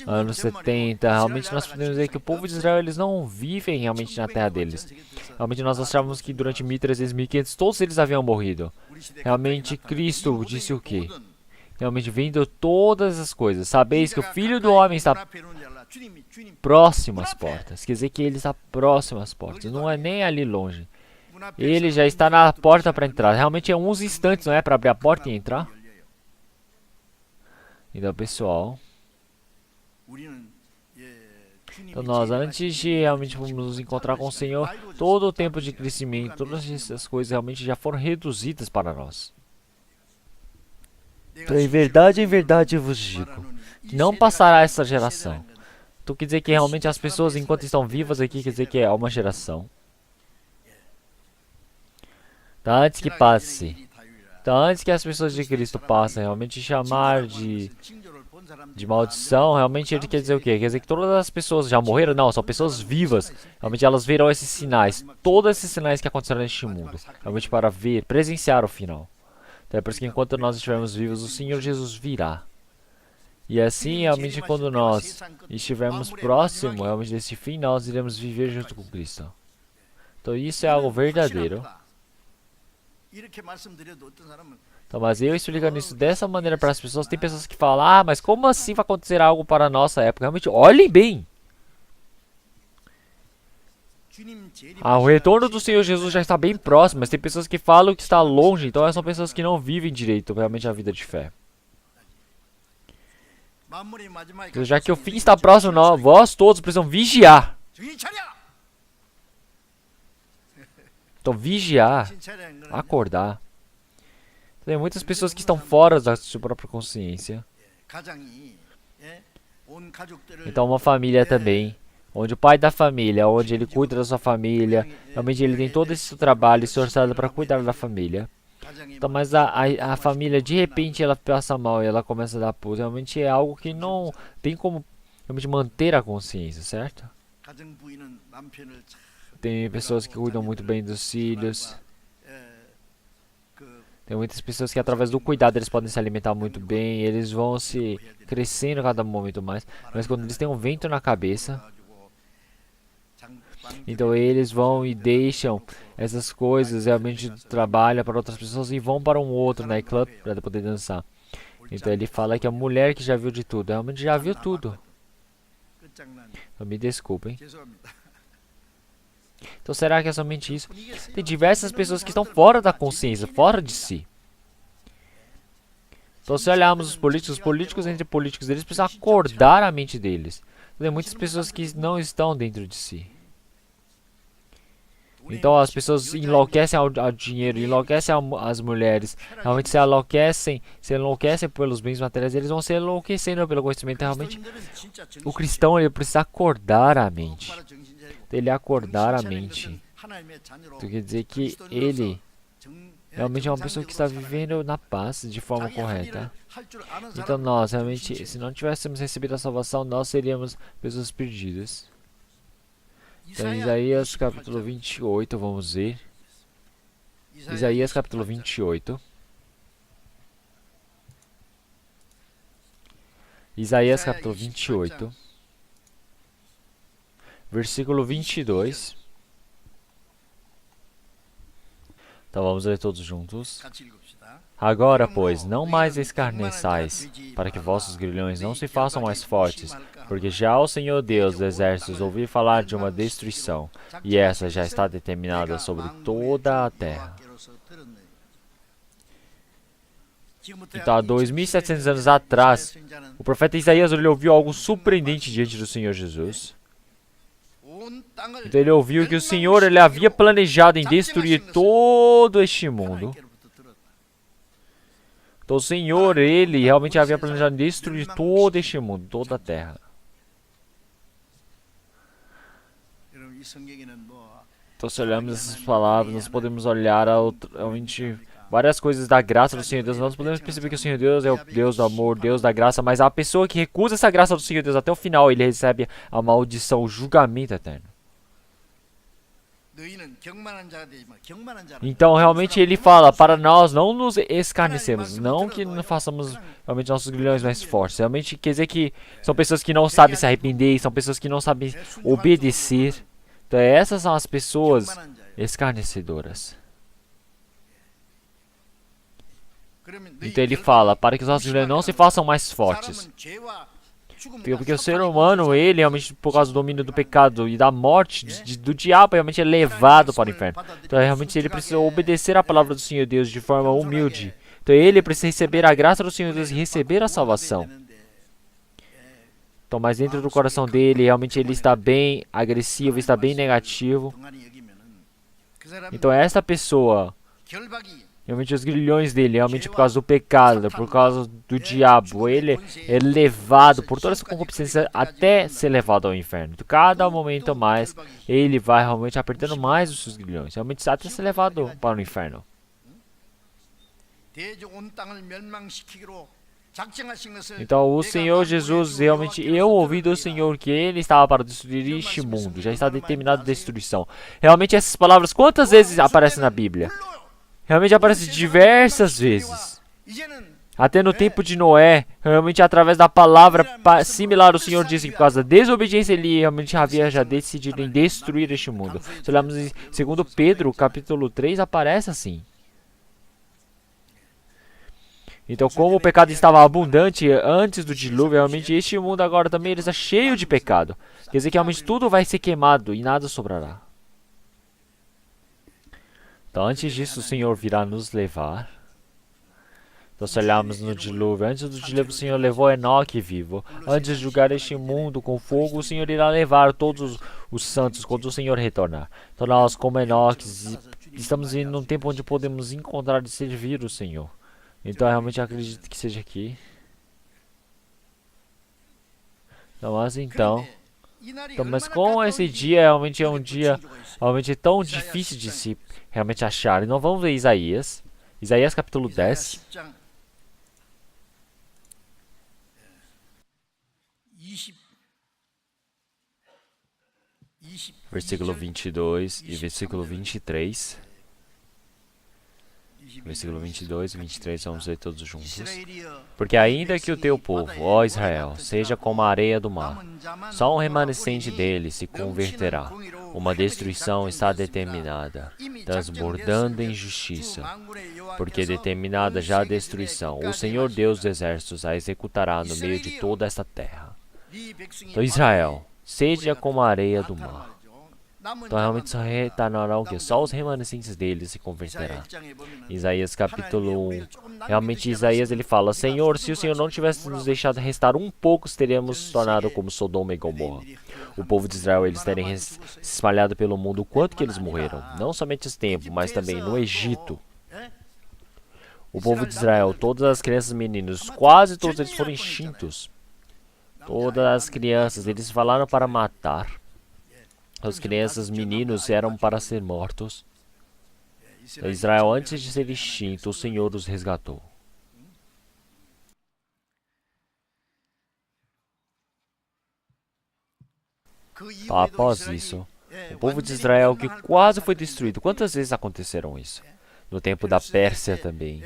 anos 70, realmente nós podemos dizer que o povo de Israel, eles não vivem realmente na terra deles. Realmente nós achávamos que durante 1300, 1500, todos eles haviam morrido. Realmente Cristo disse o quê? Realmente vendo todas as coisas, sabeis que o Filho do Homem está próximo às portas. Quer dizer que ele está próximo às portas, não é nem ali longe. Ele já está na porta para entrar. Realmente é uns instantes, não é? Para abrir a porta e entrar. Então, pessoal. Então, nós, antes de realmente nos encontrar com o Senhor, todo o tempo de crescimento, todas essas coisas realmente já foram reduzidas para nós. Então, em verdade eu vos digo, que não passará essa geração. Então, quer dizer que realmente as pessoas, enquanto estão vivas aqui, quer dizer que é uma geração. Então, antes que passe. Então, antes que as pessoas de Cristo passem, realmente chamar de maldição, realmente ele quer dizer o quê? Quer dizer que todas as pessoas já morreram? Não, são pessoas vivas. Realmente elas verão esses sinais, todos esses sinais que aconteceram neste mundo. Realmente para ver, presenciar o final. Então é por isso que enquanto nós estivermos vivos, o Senhor Jesus virá. E assim, realmente quando nós estivermos próximos realmente desse fim, nós iremos viver junto com Cristo. Então isso é algo verdadeiro. Então, mas eu explicando isso dessa maneira para as pessoas, tem pessoas que falam, ah, mas como assim vai acontecer algo para a nossa época? Realmente, olhem bem. O retorno do Senhor Jesus já está bem próximo, mas tem pessoas que falam que está longe, então são pessoas que não vivem direito realmente a vida de fé. Então, já que o fim está próximo, vós todos precisam vigiar. Então, vigiar, acordar. Tem muitas pessoas que estão fora da sua própria consciência. Então, uma família também, onde o pai da família, onde ele cuida da sua família, realmente ele tem todo esse trabalho esforçado para cuidar da família. Então, mas a família, de repente, ela passa mal e ela começa a dar pulo. Realmente é algo que não tem como realmente manter a consciência, certo? Tem pessoas que cuidam muito bem dos filhos. Tem muitas pessoas que através do cuidado eles podem se alimentar muito bem. Eles vão se crescendo a cada momento mais. Mas quando eles têm um vento na cabeça, então eles vão e deixam essas coisas, realmente trabalham para outras pessoas e vão para um outro nightclub para poder dançar. Então ele fala que a mulher que já viu de tudo, realmente já viu tudo. Então, me desculpem. Então será que é somente isso? Tem diversas pessoas que estão fora da consciência, fora de si. Então se olharmos os políticos entre políticos, eles precisam acordar a mente deles. Tem muitas pessoas que não estão dentro de si. Então as pessoas enlouquecem ao dinheiro, enlouquecem as mulheres, realmente se enlouquecem pelos bens materiais, eles vão se enlouquecendo pelo conhecimento. Realmente o cristão ele precisa acordar a mente. Ele acordar a mente. Isso quer dizer que ele realmente é uma pessoa que está vivendo na paz de forma correta. Então nós realmente, se não tivéssemos recebido a salvação, nós seríamos pessoas perdidas. Então Isaías capítulo 28, vamos ver. Isaías capítulo 28. Isaías capítulo 28. Versículo 22. Então vamos ler todos juntos. Agora, pois, não mais escarneçais, para que vossos grilhões não se façam mais fortes, porque já o Senhor Deus dos exércitos ouviu falar de uma destruição, e essa já está determinada sobre toda a terra. Então, há 2.700 anos atrás, o profeta Isaías ele ouviu algo surpreendente diante do Senhor Jesus. Então ele ouviu que o Senhor ele havia planejado em destruir todo este mundo. Então o Senhor, ele realmente havia planejado em destruir todo este mundo, toda a terra. Então se olharmos essas palavras, nós podemos olhar realmente várias coisas da graça do Senhor Deus. Nós podemos perceber que o Senhor Deus é o Deus do amor, Deus da graça, mas a pessoa que recusa essa graça do Senhor Deus até o final, ele recebe a maldição, o julgamento eterno. Então realmente ele fala para nós não nos escarnecermos, não que não façamos realmente nossos grilhões mais fortes. Realmente quer dizer que são pessoas que não sabem se arrepender, são pessoas que não sabem obedecer. Então essas são as pessoas escarnecedoras. Então ele fala para que os nossos grilhões não se façam mais fortes. Porque o ser humano, ele realmente por causa do domínio do pecado e da morte do diabo, realmente é levado para o inferno. Então realmente ele precisa obedecer a palavra do Senhor Deus de forma humilde. Então ele precisa receber a graça do Senhor Deus e receber a salvação. Então, mas dentro do coração dele, realmente ele está bem agressivo, está bem negativo. Então essa pessoa, realmente os grilhões dele, realmente por causa do pecado, por causa do diabo, ele é levado por toda essa concupiscência até ser levado ao inferno. Então, cada momento mais, ele vai realmente apertando mais os seus grilhões, realmente até ser levado para o inferno. Então o Senhor Jesus, realmente eu ouvi do Senhor que ele estava para destruir este mundo, já está determinado a destruição. Realmente essas palavras quantas vezes aparecem na Bíblia? Realmente aparece diversas vezes. Até no tempo de Noé, realmente através da palavra similar, o Senhor disse que por causa da desobediência ele realmente havia já decidido em destruir este mundo. Se olharmos em 2 Pedro, capítulo 3, aparece assim. Então, como o pecado estava abundante antes do dilúvio, realmente este mundo agora também está cheio de pecado. Quer dizer que realmente tudo vai ser queimado e nada sobrará. Então, antes disso, o Senhor virá nos levar. Então, se olharmos no dilúvio, antes do dilúvio, o Senhor levou Enoque vivo. Antes de julgar este mundo com fogo, o Senhor irá levar todos os santos quando o Senhor retornar. Então, nós, como Enoque, estamos indo num tempo onde podemos encontrar e servir o Senhor. Então, realmente acredito que seja aqui. Então, mas com esse dia, realmente é um dia realmente tão difícil de se realmente achar. Então, vamos ver Isaías. Isaías capítulo 10. Versículo 22 e versículo 23. Versículo 22 e 23, vamos ler todos juntos. Porque ainda que o teu povo, ó Israel, seja como a areia do mar, só um remanescente dele se converterá. Uma destruição está determinada, transbordando em justiça. Porque determinada já a destruição, o Senhor Deus dos exércitos a executará no meio de toda esta terra. Então Israel, seja como a areia do mar. Então realmente só retornará o que? Só os remanescentes deles se converterá. Isaías capítulo 1. Realmente Isaías ele fala: Senhor, se o Senhor não tivesse nos deixado restar um pouco, teríamos tornado como Sodoma e Gomorra. O povo de Israel, eles terem se espalhado pelo mundo o quanto que eles morreram. Não somente esse tempo, mas também no Egito. O povo de Israel, todas as crianças e meninos, quase todos eles foram extintos. Todas as crianças, eles falaram para matar. As crianças, meninos, eram para ser mortos. Israel, antes de ser extinto, o Senhor os resgatou. Após isso, o povo de Israel, que quase foi destruído. Quantas vezes aconteceram isso? No tempo da Pérsia também.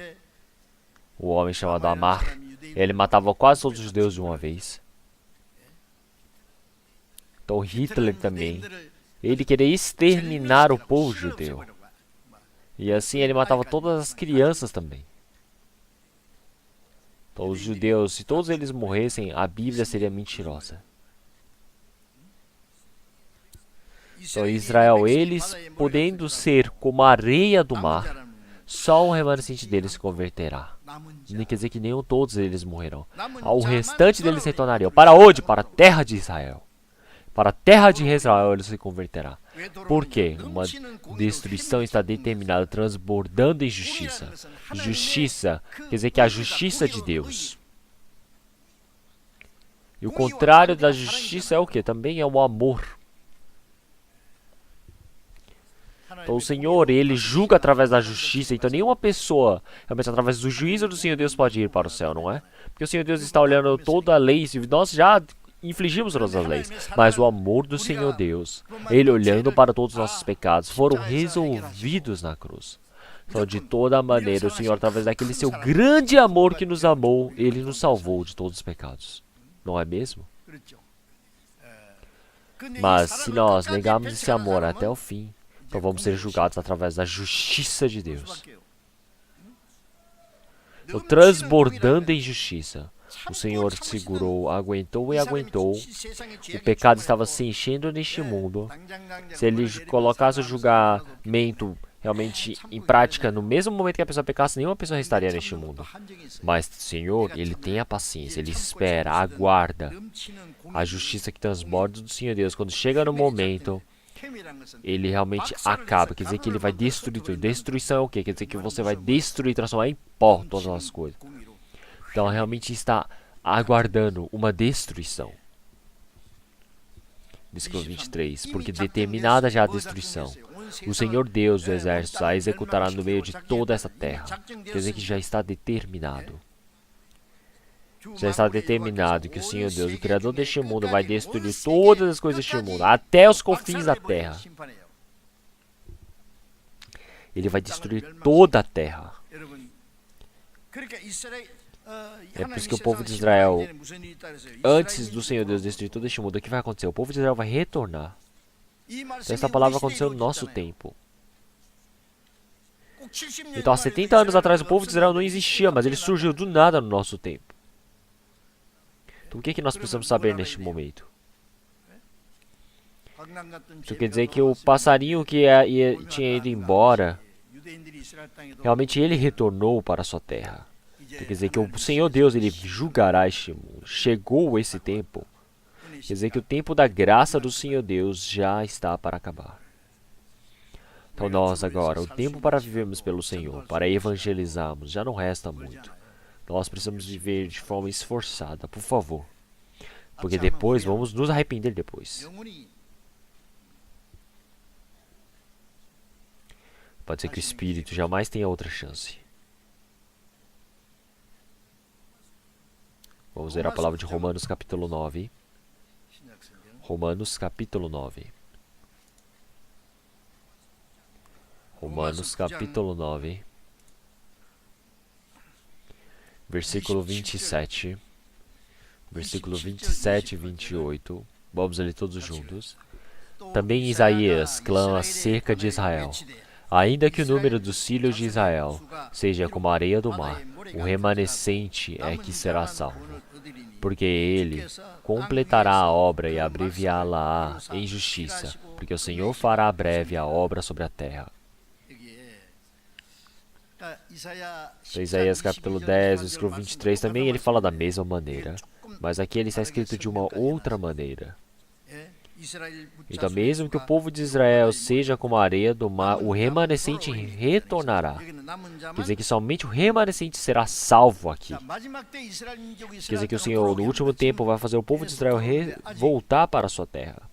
O homem chamado Amar, ele matava quase todos os judeus de uma vez. Então Hitler também, ele queria exterminar o povo judeu. E assim ele matava todas as crianças também. Então os judeus, se todos eles morressem, a Bíblia seria mentirosa. Então Israel, eles podendo ser como a areia do mar, só um remanescente deles se converterá. Não quer dizer que nenhum todos eles morrerão. Ao restante deles retornariam. Para onde? Para a terra de Israel. Para a terra de Israel ele se converterá. Por quê? Uma destruição está determinada, transbordando em justiça. Justiça quer dizer que é a justiça de Deus. E o contrário da justiça é o quê? Também é o amor. Então o Senhor, Ele julga através da justiça. Então nenhuma pessoa, realmente através do juízo do Senhor Deus, pode ir para o céu, não é? Porque o Senhor Deus está olhando toda a lei. Nós já infligimos todas as leis. Mas o amor do Senhor Deus, Ele olhando para todos os nossos pecados, foram resolvidos na cruz. Então de toda maneira, o Senhor, através daquele seu grande amor que nos amou, Ele nos salvou de todos os pecados. Não é mesmo? Mas se nós negarmos esse amor até o fim, então vamos ser julgados através da justiça de Deus. Então, transbordando em justiça, o Senhor segurou, aguentou e aguentou. O pecado estava se enchendo neste mundo. Se Ele colocasse o julgamento realmente em prática no mesmo momento que a pessoa pecasse, nenhuma pessoa restaria neste mundo. Mas o Senhor, Ele tem a paciência, Ele espera, aguarda a justiça que transborda do Senhor Deus. Quando chega no momento, Ele realmente acaba. Quer dizer que Ele vai destruir tudo. Destruição é o quê? Quer dizer que você vai destruir, transformar em pó todas as coisas. Então realmente está aguardando uma destruição. Versículo 23. Porque determinada já a destruição, o Senhor Deus do exército a executará no meio de toda essa terra. Quer dizer que já está determinado. Já está determinado que o Senhor Deus, o Criador deste mundo, vai destruir todas as coisas deste mundo, até os confins da terra. Ele vai destruir toda a terra. É por isso que o povo de Israel, antes do Senhor Deus destruir todo este mundo, o que vai acontecer? O povo de Israel vai retornar. Então essa palavra aconteceu no nosso tempo. Então há 70 anos atrás o povo de Israel não existia, mas ele surgiu do nada no nosso tempo. Então o que nós precisamos saber neste momento? Isso quer dizer que o passarinho que tinha ido embora, realmente ele retornou para a sua terra. Então, quer dizer que o Senhor Deus, Ele julgará este mundo. Chegou esse tempo. Quer dizer que o tempo da graça do Senhor Deus já está para acabar. Então nós agora, o tempo para vivermos pelo Senhor, para evangelizarmos, já não resta muito. Nós precisamos viver de forma esforçada, por favor. Porque depois, vamos nos arrepender depois. Pode ser que o Espírito jamais tenha outra chance. Vamos ver a palavra de Romanos capítulo 9. Romanos capítulo 9. Romanos capítulo 9. Versículo 27. Versículo 27 e 28. Vamos ler todos juntos. Também Isaías clama acerca de Israel. Ainda que o número dos filhos de Israel seja como a areia do mar, o remanescente é que será salvo. Porque ele completará a obra e abreviá-la em justiça, porque o Senhor fará breve a obra sobre a terra. Então, Isaías capítulo 10, versículo 23, também ele fala da mesma maneira, mas aqui ele está escrito de uma outra maneira. Então, mesmo que o povo de Israel seja como a areia do mar, o remanescente retornará. Quer dizer que somente o remanescente será salvo aqui. Quer dizer que o Senhor, no último tempo, vai fazer o povo de Israel voltar para a sua terra.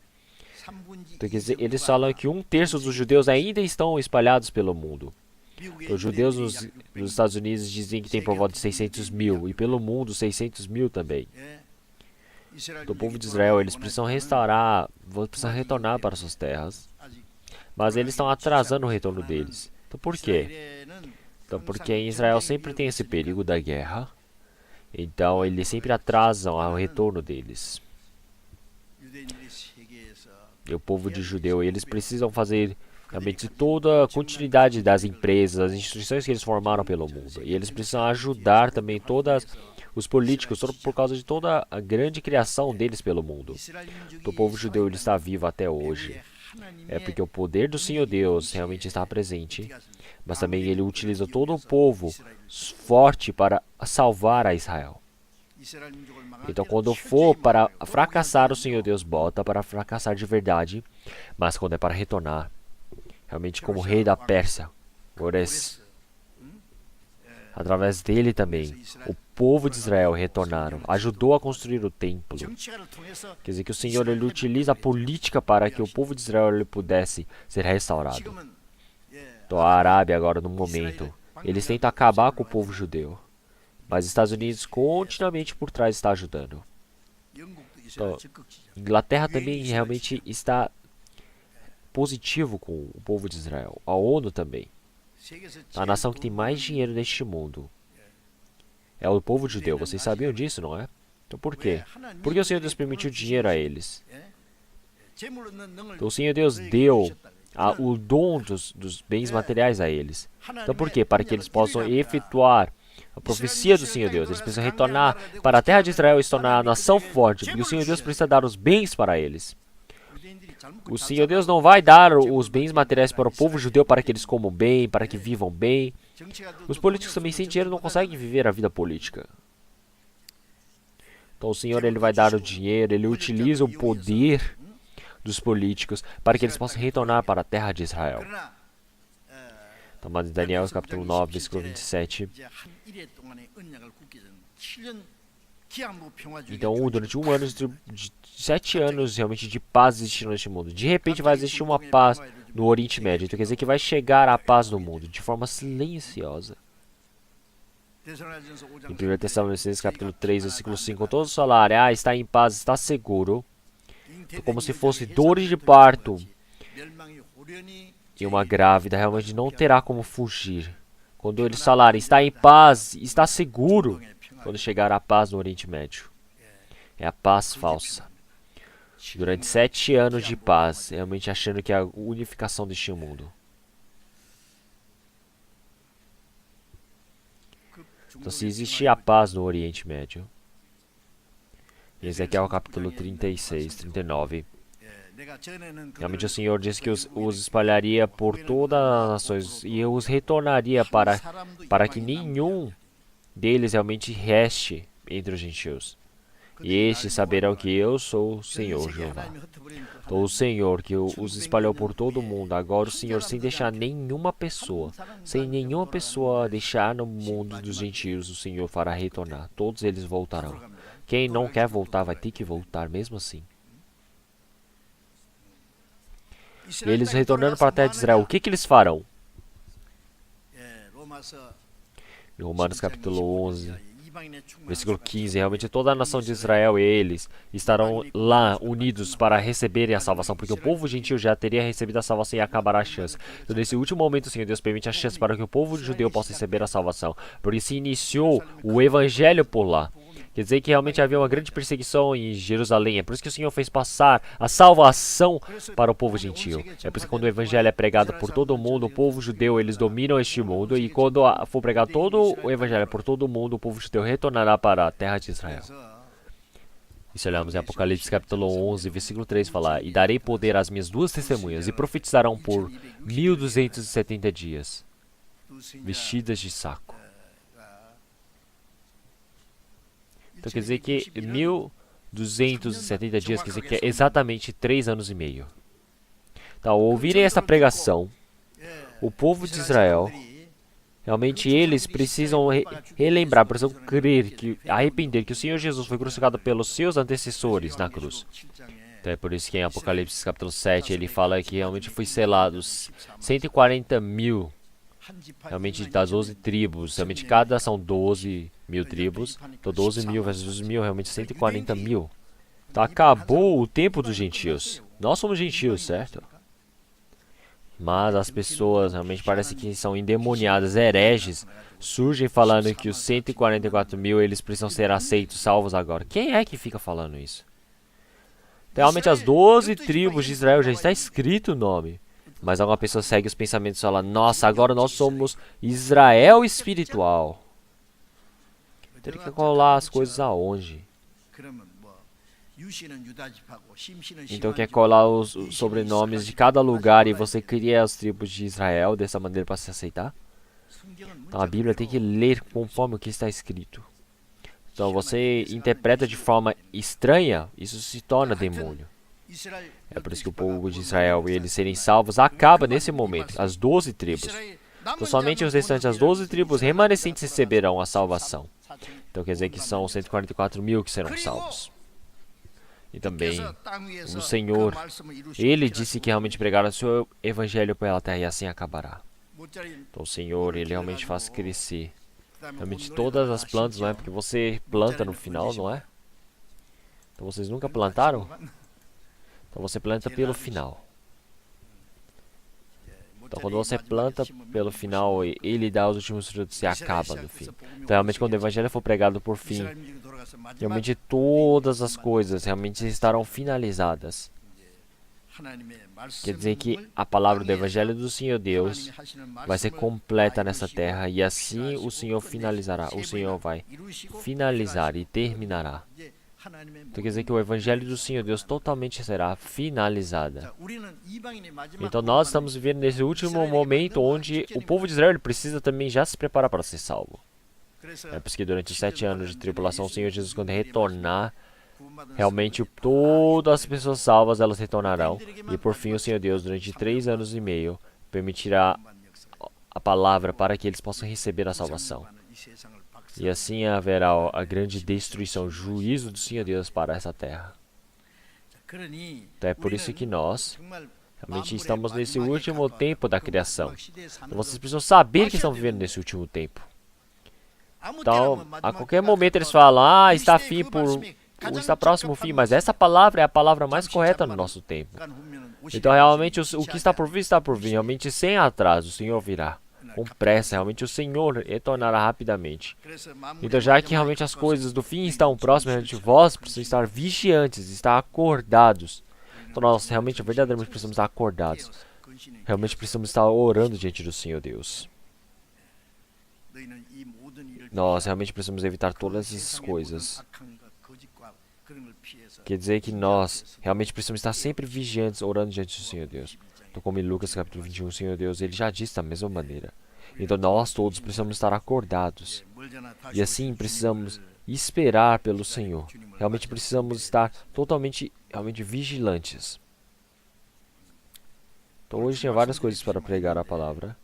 Então, quer dizer, eles falam que 1/3 dos judeus ainda estão espalhados pelo mundo. Então, os judeus nos Estados Unidos dizem que tem por volta de 600 mil, e pelo mundo 600 mil também. Do povo de Israel, eles precisam precisam retornar para suas terras, mas eles estão atrasando o retorno deles. Então por quê? Então porque em Israel sempre tem esse perigo da guerra, então eles sempre atrasam o retorno deles. E o povo de judeu, eles precisam fazer realmente toda a continuidade das empresas, das instituições que eles formaram pelo mundo, e eles precisam ajudar também os políticos, por causa de toda a grande criação deles pelo mundo. Então, o povo judeu ele está vivo até hoje. É porque o poder do Senhor Deus realmente está presente, mas também ele utiliza todo o povo forte para salvar a Israel. Então, quando for para fracassar, o Senhor Deus bota para fracassar de verdade, mas quando é para retornar, realmente como rei da Pérsia, Gores, através dele também, o povo de Israel retornaram, ajudou a construir o templo. Quer dizer que o Senhor ele utiliza a política para que o povo de Israel ele pudesse ser restaurado. Então a Arábia agora no momento, eles tentam acabar com o povo judeu, mas os Estados Unidos continuamente por trás está ajudando. Então, Inglaterra também realmente está positivo com o povo de Israel, a ONU também. A nação que tem mais dinheiro neste mundo é o povo judeu. Vocês sabiam disso, não é? Então por quê? Por que o Senhor Deus permitiu dinheiro a eles? Então o Senhor Deus deu o dom dos bens materiais a eles. Então por quê? Para que eles possam efetuar a profecia do Senhor Deus. Eles precisam retornar para a terra de Israel e se tornar a nação forte. E o Senhor Deus precisa dar os bens para eles. O Senhor Deus não vai dar os bens materiais para o povo judeu para que eles comam bem, para que vivam bem. Os políticos também sem dinheiro não conseguem viver a vida política. Então o Senhor ele vai dar o dinheiro, ele utiliza o poder dos políticos para que eles possam retornar para a terra de Israel. Então, em Daniel capítulo 9, versículo 27. Então, durante um ano, de 7 anos realmente de paz existindo neste mundo. De repente vai existir uma paz no Oriente Médio. Então quer dizer que vai chegar a paz no mundo de forma silenciosa. Em 1 Tessalonicenses capítulo 3, versículo 5, todos falaram, está em paz, está seguro. Então, como se fosse dores de parto. E uma grávida realmente não terá como fugir. Quando eles falarem, está em paz, está seguro. Quando chegar a paz no Oriente Médio. É a paz falsa. Durante 7 anos de paz, realmente achando que é a unificação deste mundo. Então, se existir a paz no Oriente Médio, em Ezequiel capítulo 36, 39, realmente o Senhor disse que os espalharia por todas as nações e os retornaria para que nenhum deles realmente reste entre os gentios. E estes saberão que eu sou o Senhor Jeová. Então, o Senhor que os espalhou por todo o mundo. Agora o Senhor, sem deixar nenhuma pessoa, sem nenhuma pessoa deixar no mundo dos gentios, o Senhor fará retornar. Todos eles voltarão. Quem não quer voltar vai ter que voltar mesmo assim. E eles retornando para a terra de Israel, o que eles farão? Em Romanos capítulo 11, versículo 15, realmente toda a nação de Israel e eles estarão lá unidos para receberem a salvação, porque o povo gentil já teria recebido a salvação e acabará a chance. Então, nesse último momento, o Senhor Deus permite a chance para que o povo judeu possa receber a salvação, porque se iniciou o evangelho por lá. Quer dizer que realmente havia uma grande perseguição em Jerusalém. É por isso que o Senhor fez passar a salvação para o povo gentil. É por isso que quando o evangelho é pregado por todo o mundo, o povo judeu, eles dominam este mundo. E quando for pregado todo o evangelho por todo o mundo, o povo judeu retornará para a terra de Israel. E se olharmos em Apocalipse capítulo 11, versículo 3, fala: E darei poder às minhas 2 testemunhas, e profetizarão por 1270 dias, vestidas de saco. Então quer dizer que 1270 dias, quer dizer que é exatamente 3 anos e meio. Então, ao ouvirem essa pregação, o povo de Israel, realmente eles precisam relembrar, precisam crer, arrepender que o Senhor Jesus foi crucificado pelos seus antecessores na cruz. Então é por isso que em Apocalipse capítulo 7 ele fala que realmente foi selados 140 mil, realmente das 12 tribos, realmente cada são 12 mil tribos, então 12 mil versus 12 mil, realmente 140 mil. Então acabou o tempo dos gentios. Nós somos gentios, certo? Mas as pessoas realmente parecem que são endemoniadas, hereges, surgem falando que os 144 mil eles precisam ser aceitos, salvos agora. Quem é que fica falando isso? Então, realmente as 12 tribos de Israel já está escrito o nome. Mas alguma pessoa segue os pensamentos e fala: nossa, agora nós somos Israel espiritual. Teria que colar as coisas aonde? Então quer colar os sobrenomes de cada lugar e você cria as tribos de Israel dessa maneira para se aceitar? Então a Bíblia tem que ler conforme o que está escrito. Então você interpreta de forma estranha, isso se torna demônio. É por isso que o povo de Israel e eles serem salvos acaba nesse momento, as 12 tribos. Então somente os restantes, as 12 tribos remanescentes receberão a salvação. Então quer dizer que são 144 mil que serão salvos. E também o Senhor, Ele disse que realmente pregaram o seu evangelho pela terra e assim acabará. Então o Senhor, Ele realmente faz crescer realmente todas as plantas, não é? Porque você planta no final, não é? Então vocês nunca plantaram? Então você planta pelo final. Então quando você planta pelo final, Ele dá os últimos frutos e acaba no fim. Então realmente quando o evangelho for pregado por fim, realmente todas as coisas realmente estarão finalizadas. Quer dizer que a palavra do evangelho do Senhor Deus vai ser completa nessa terra e assim o Senhor finalizará. O Senhor vai finalizar e terminará. Então quer dizer que o evangelho do Senhor Deus totalmente será finalizada. Então nós estamos vivendo nesse último momento onde o povo de Israel precisa também já se preparar para ser salvo. É por isso que durante os 7 anos de tribulação, o Senhor Jesus, quando retornar, realmente todas as pessoas salvas elas retornarão. E por fim o Senhor Deus, durante 3 anos e meio, permitirá a palavra para que eles possam receber a salvação. E assim haverá a grande destruição, o juízo do Senhor Deus para essa terra. Então é por isso que nós realmente estamos nesse último tempo da criação. Então vocês precisam saber que estão vivendo nesse último tempo. Então, a qualquer momento eles falam, está fim por... está próximo ao fim, mas essa palavra é a palavra mais correta no nosso tempo. Então, realmente, o que está por vir, realmente sem atraso, o Senhor virá. Com pressa, realmente, o Senhor retornará rapidamente. Então, já que realmente as coisas do fim estão próximas, realmente, vós precisam estar vigiantes, estar acordados. Então, nós realmente, verdadeiramente, precisamos estar acordados. Realmente, precisamos estar orando diante do Senhor Deus. Nós realmente precisamos evitar todas essas coisas. Quer dizer que nós realmente precisamos estar sempre vigiantes, orando diante do Senhor Deus. Então, como em Lucas capítulo 21, o Senhor Deus, Ele já disse da mesma maneira. Então, nós todos precisamos estar acordados. E assim, precisamos esperar pelo Senhor. Realmente precisamos estar totalmente, realmente vigilantes. Então, hoje tinha várias coisas para pregar a palavra.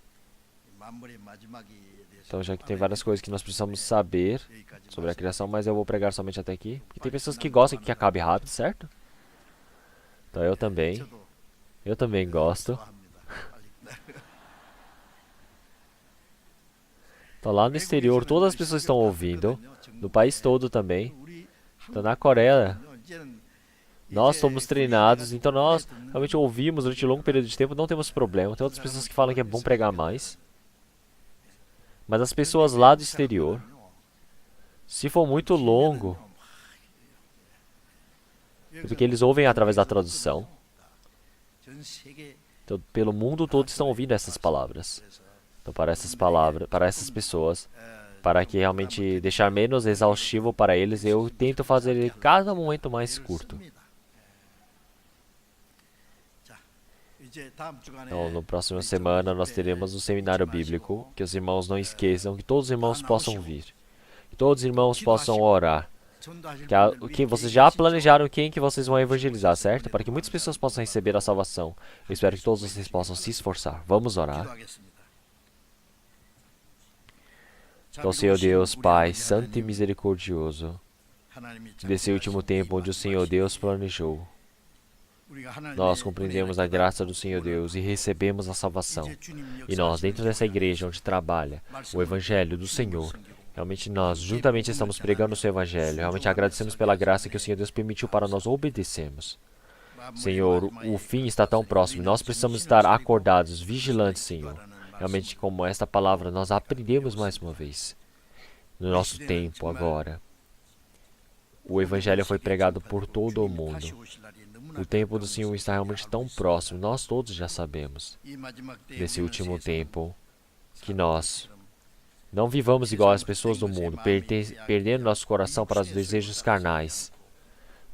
Então, já que tem várias coisas que nós precisamos saber sobre a criação, mas eu vou pregar somente até aqui. Porque tem pessoas que gostam que acabe rápido, certo? Então, eu também. Eu também gosto. Então, lá no exterior, todas as pessoas estão ouvindo. No país todo também. Então, na Coreia, nós somos treinados. Então, nós realmente ouvimos durante um longo período de tempo. Não temos problema. Tem outras pessoas que falam que é bom pregar mais. Mas as pessoas lá do exterior, se for muito longo, porque eles ouvem através da tradução, então, pelo mundo todo estão ouvindo essas palavras. Então, para essas palavras, para essas pessoas, para que realmente deixar menos exaustivo para eles, eu tento fazer cada momento mais curto. Então, na próxima semana nós teremos um seminário bíblico, que os irmãos não esqueçam, que todos os irmãos possam vir, que todos os irmãos possam orar, que vocês já planejaram quem que vocês vão evangelizar, certo? Para que muitas pessoas possam receber a salvação. Eu espero que todos vocês possam se esforçar. Vamos orar. Então, Senhor Deus, Pai, Santo e Misericordioso, desse último tempo onde o Senhor Deus planejou, nós compreendemos a graça do Senhor Deus e recebemos a salvação. E nós, dentro dessa igreja onde trabalha o Evangelho do Senhor, realmente nós juntamente estamos pregando o seu Evangelho. Realmente agradecemos pela graça que o Senhor Deus permitiu para nós obedecermos. Senhor, o fim está tão próximo. Nós precisamos estar acordados, vigilantes, Senhor. Realmente, como esta palavra, nós aprendemos mais uma vez. No nosso tempo, agora. O Evangelho foi pregado por todo o mundo. O tempo do Senhor está realmente tão próximo. Nós todos já sabemos. Nesse último tempo, que nós não vivamos igual às pessoas do mundo, perdendo nosso coração para os desejos carnais.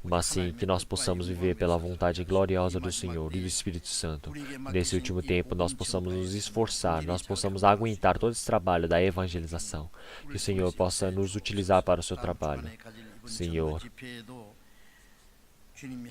mas sim que nós possamos viver pela vontade gloriosa do Senhor e do Espírito Santo. Nesse último tempo, nós possamos nos esforçar, nós possamos aguentar todo esse trabalho da evangelização. Que o Senhor possa nos utilizar para o seu trabalho. Senhor,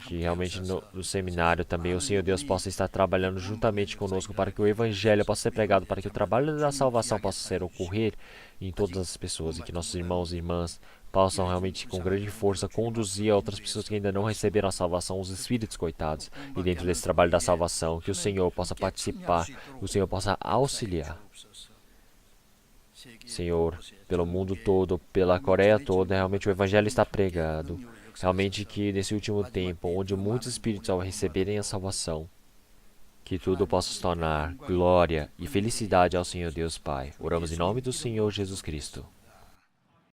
que realmente no seminário também o Senhor Deus possa estar trabalhando juntamente conosco para que o Evangelho possa ser pregado, para que o trabalho da salvação possa ser ocorrer em todas as pessoas e que nossos irmãos e irmãs possam realmente com grande força conduzir a outras pessoas que ainda não receberam a salvação, os espíritos coitados, e dentro desse trabalho da salvação, que o Senhor possa participar, o Senhor possa auxiliar. Senhor, pelo mundo todo, pela Coreia toda, realmente o Evangelho está pregado. Realmente que nesse último tempo, onde muitos espíritos ao receberem a salvação, que tudo possa se tornar glória e felicidade ao Senhor Deus Pai. Oramos em nome do Senhor Jesus Cristo.